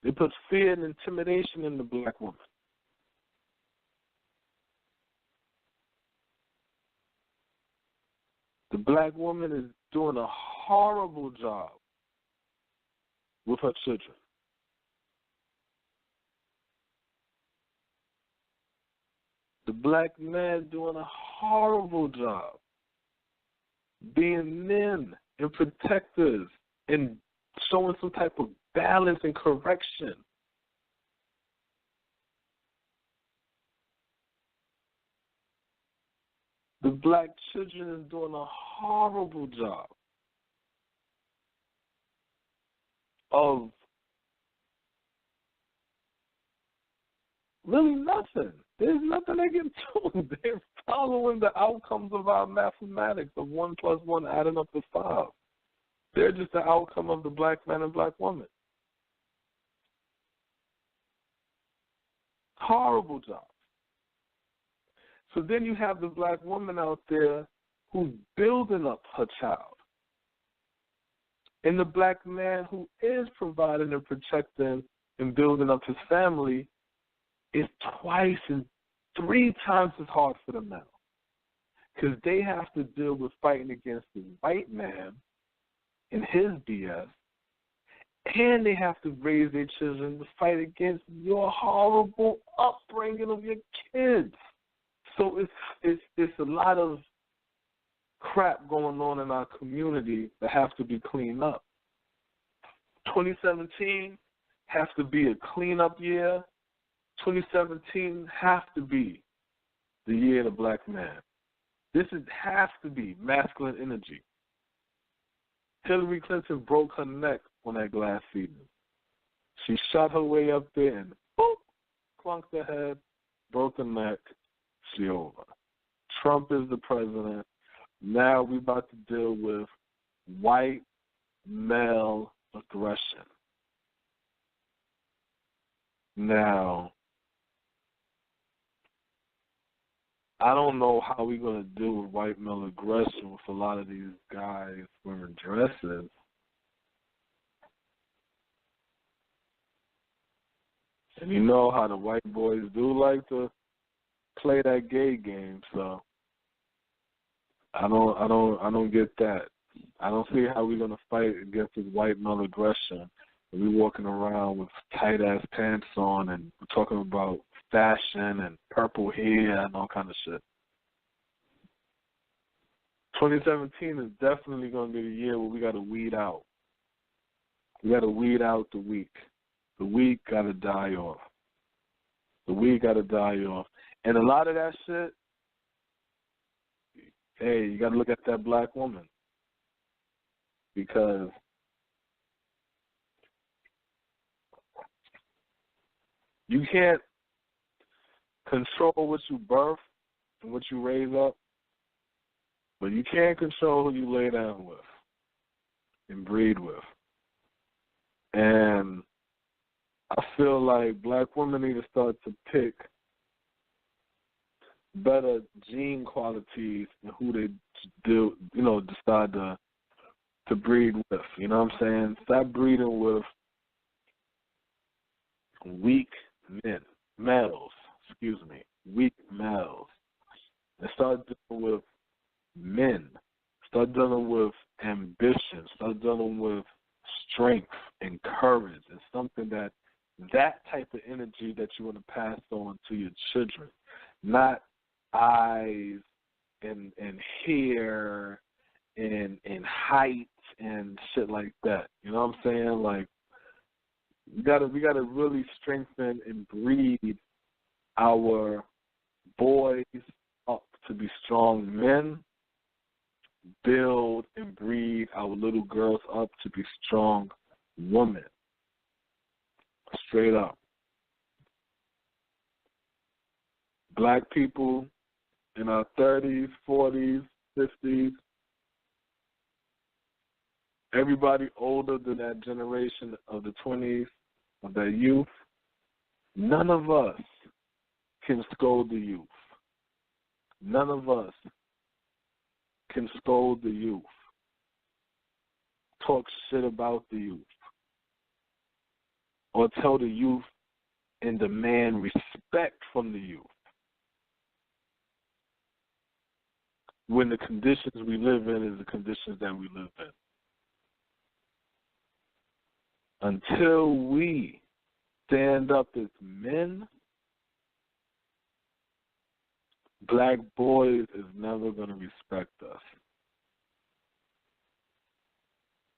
They put fear and intimidation in the black woman. The black woman is doing a horrible job with her children. The black man doing a horrible job being men and protectors and showing some type of balance and correction. The black children is doing a horrible job of really nothing. There's nothing they can do. They're following the outcomes of our mathematics of 1 + 1 adding up to 5. They're just the outcome of the black man and black woman. Horrible job. So then you have the black woman out there who's building up her child. And the black man who is providing and protecting and building up his family is twice and 3 times as hard for them now. Because they have to deal with fighting against the white man and his BS, and they have to raise their children to fight against your horrible upbringing of your kids. So it's a lot of crap going on in our community that has to be cleaned up. 2017 has to be a cleanup year. 2017 has to be the year of the black man. Has to be masculine energy. Hillary Clinton broke her neck on that glass ceiling. She shot her way up there and boop, clunked her head, broke her neck. She over. Trump is the president. Now we're about to deal with white male aggression. Now, I don't know how we're going to deal with white male aggression with a lot of these guys wearing dresses. And you know how the white boys do like to play that gay game, so I don't get that. I don't see how we're gonna fight against this white male aggression. We walking around with tight ass pants on and we're talking about fashion and purple hair and all kind of shit. 2017 is definitely gonna be the year where we gotta weed out. We gotta weed out the weak. The weak gotta die off. The weak gotta die off. And a lot of that shit, hey, you got to look at that black woman. Because you can't control what you birth and what you raise up, but you can control who you lay down with and breed with. And I feel like black women need to start to pick better gene qualities and who they do, decide to breed with. You know what I'm saying? Stop breeding with weak weak males. And start dealing with men. Start dealing with ambition. Start dealing with strength and courage. And something that type of energy that you want to pass on to your children. Not eyes and hair and height and shit like that. You know what I'm saying? Like we gotta really strengthen and breed our boys up to be strong men, build and breed our little girls up to be strong women. Straight up. Black people in our 30s, 40s, 50s, everybody older than that generation of the 20s, of that youth, none of us can scold the youth. None of us can scold the youth. talk shit about the youth or tell the youth and demand respect from the youth when the conditions we live in is the conditions that we live in. Until we stand up as men, black boys is never going to respect us.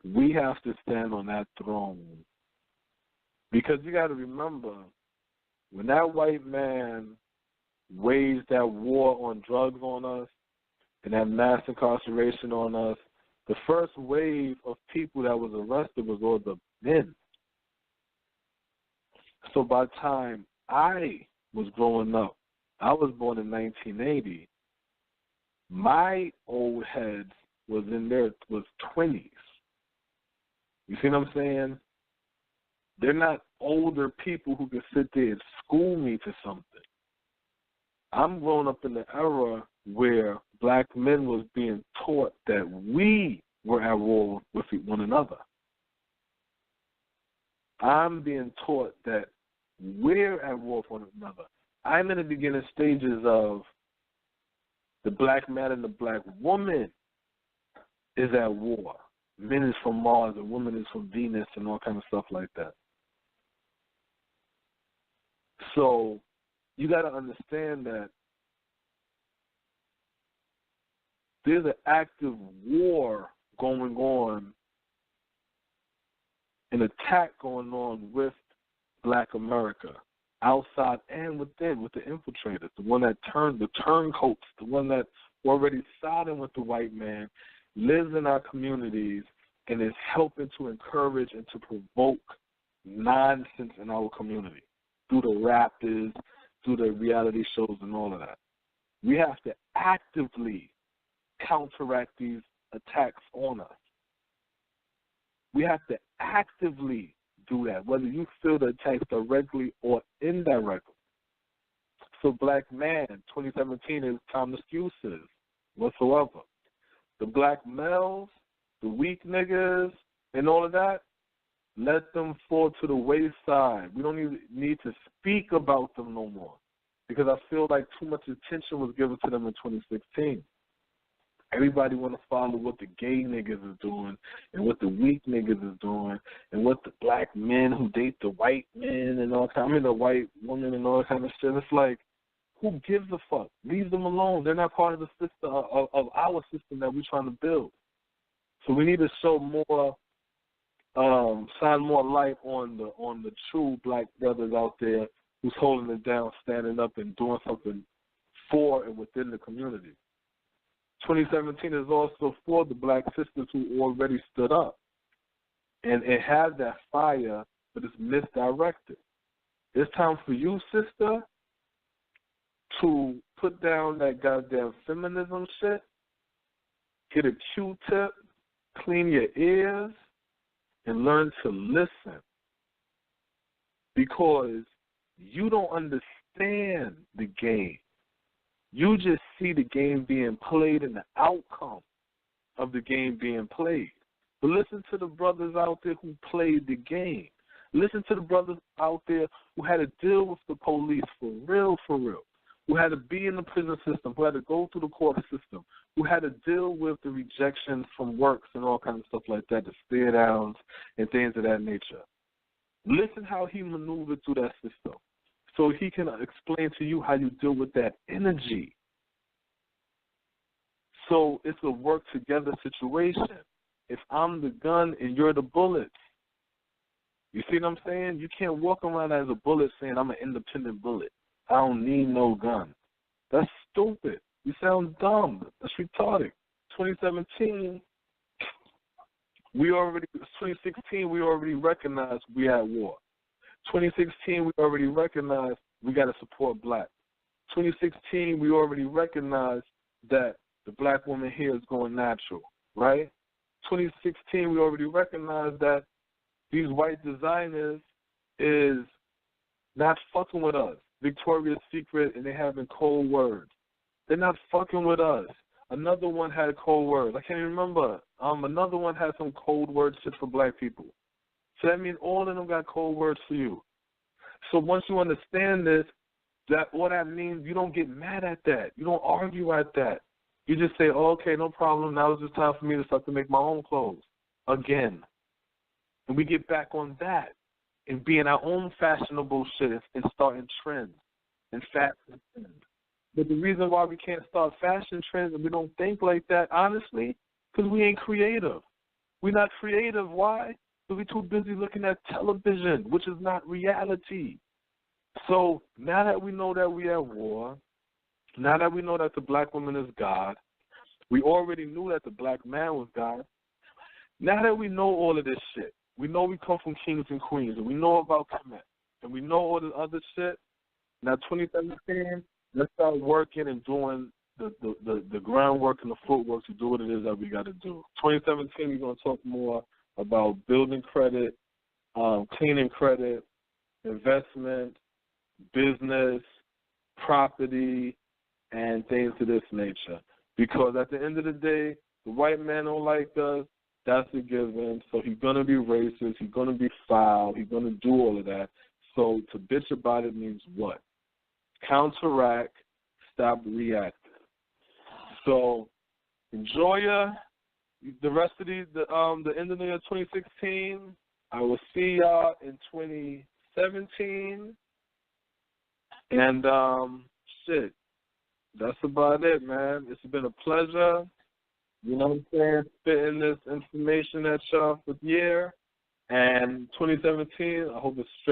We have to stand on that throne. Because you got to remember, when that white man waged that war on drugs on us and that mass incarceration on us, the first wave of people that was arrested was all the men. So by the time I was growing up, I was born in 1980, my old heads was 20s. You see what I'm saying? They're not older people who can sit there and school me to something. I'm growing up in the era where black men was being taught that we were at war with one another. I'm being taught that we're at war with one another. I'm in the beginning stages of the black man and the black woman is at war. Men is from Mars and women is from Venus and all kind of stuff like that. So you got to understand that there's an active war going on, an attack going on with black America, outside and within, with the infiltrators, the one that turned, the turncoats, the one that's already siding with the white man, lives in our communities and is helping to encourage and to provoke nonsense in our community through the rappers, through the reality shows and all of that. We have to actively counteract these attacks on us. We have to actively do that, whether you feel the attacks directly or indirectly. So black man, 2017 is time excuses whatsoever. The black males, the weak niggas, and all of that, let them fall to the wayside. We don't even need to speak about them no more because I feel like too much attention was given to them in 2016. Everybody want to follow what the gay niggas is doing and what the weak niggas is doing and what the black men who date the white men and all kind, the white women and all that kind of shit. It's like, who gives a fuck? Leave them alone. They're not part of the system of our system that we're trying to build. So we need to show more, shine more light on the true black brothers out there who's holding it down, standing up, and doing something for and within the community. 2017 is also for the black sisters who already stood up and have that fire, but it's misdirected. It's time for you, sister, to put down that goddamn feminism shit, get a Q-tip, clean your ears, and learn to listen. Because you don't understand the game. You just see the game being played and the outcome of the game being played. But listen to the brothers out there who played the game. Listen to the brothers out there who had to deal with the police for real, who had to be in the prison system, who had to go through the court system, who had to deal with the rejections from works and all kinds of stuff like that, the stare downs and things of that nature. Listen how he maneuvered through that system so he can explain to you how you deal with that energy. So it's a work-together situation. If I'm the gun and you're the bullets, you see what I'm saying? You can't walk around as a bullet saying, I'm an independent bullet. I don't need no gun. That's stupid. You sound dumb. That's retarded. 2017, 2016, we already recognized we had war. 2016, we already recognized we got to support black. 2016, we already recognized that the black woman here is going natural, right? 2016, we already recognized that these white designers is not fucking with us. Victoria's Secret, and they having cold words. They're not fucking with us. Another one had code words. I can't even remember. Another one had some code word shit for black people. So that means all of them got code words for you. So once you understand this, that what that means, you don't get mad at that. You don't argue at that. You just say, oh, okay, no problem. Now it's just time for me to start to make my own clothes again. And we get back on that and being our own fashionable shit and starting trends and fashion trends. But the reason why we can't start fashion trends and we don't think like that, honestly, because we ain't creative. We're not creative. Why? Because we're too busy looking at television, which is not reality. So now that we know that we're at war, now that we know that the black woman is God, we already knew that the black man was God. Now that we know all of this shit, we know we come from kings and queens, and we know about Kemet, and we know all the other shit. Now 2017, let's start working and doing the groundwork and the footwork to do what it is that we got to do. 2017, we're going to talk more about building credit, cleaning credit, investment, business, property, and things of this nature. Because at the end of the day, the white man don't like us. That's a given. So he's going to be racist. He's going to be foul. He's going to do all of that. So to bitch about it means what? Counteract, stop reacting. So enjoy the rest of the end of the year 2016. I will see y'all in 2017. And shit, that's about it, man. It's been a pleasure. You know what I'm saying? Spitting this information at y'all for the year. And 2017, I hope it's straight.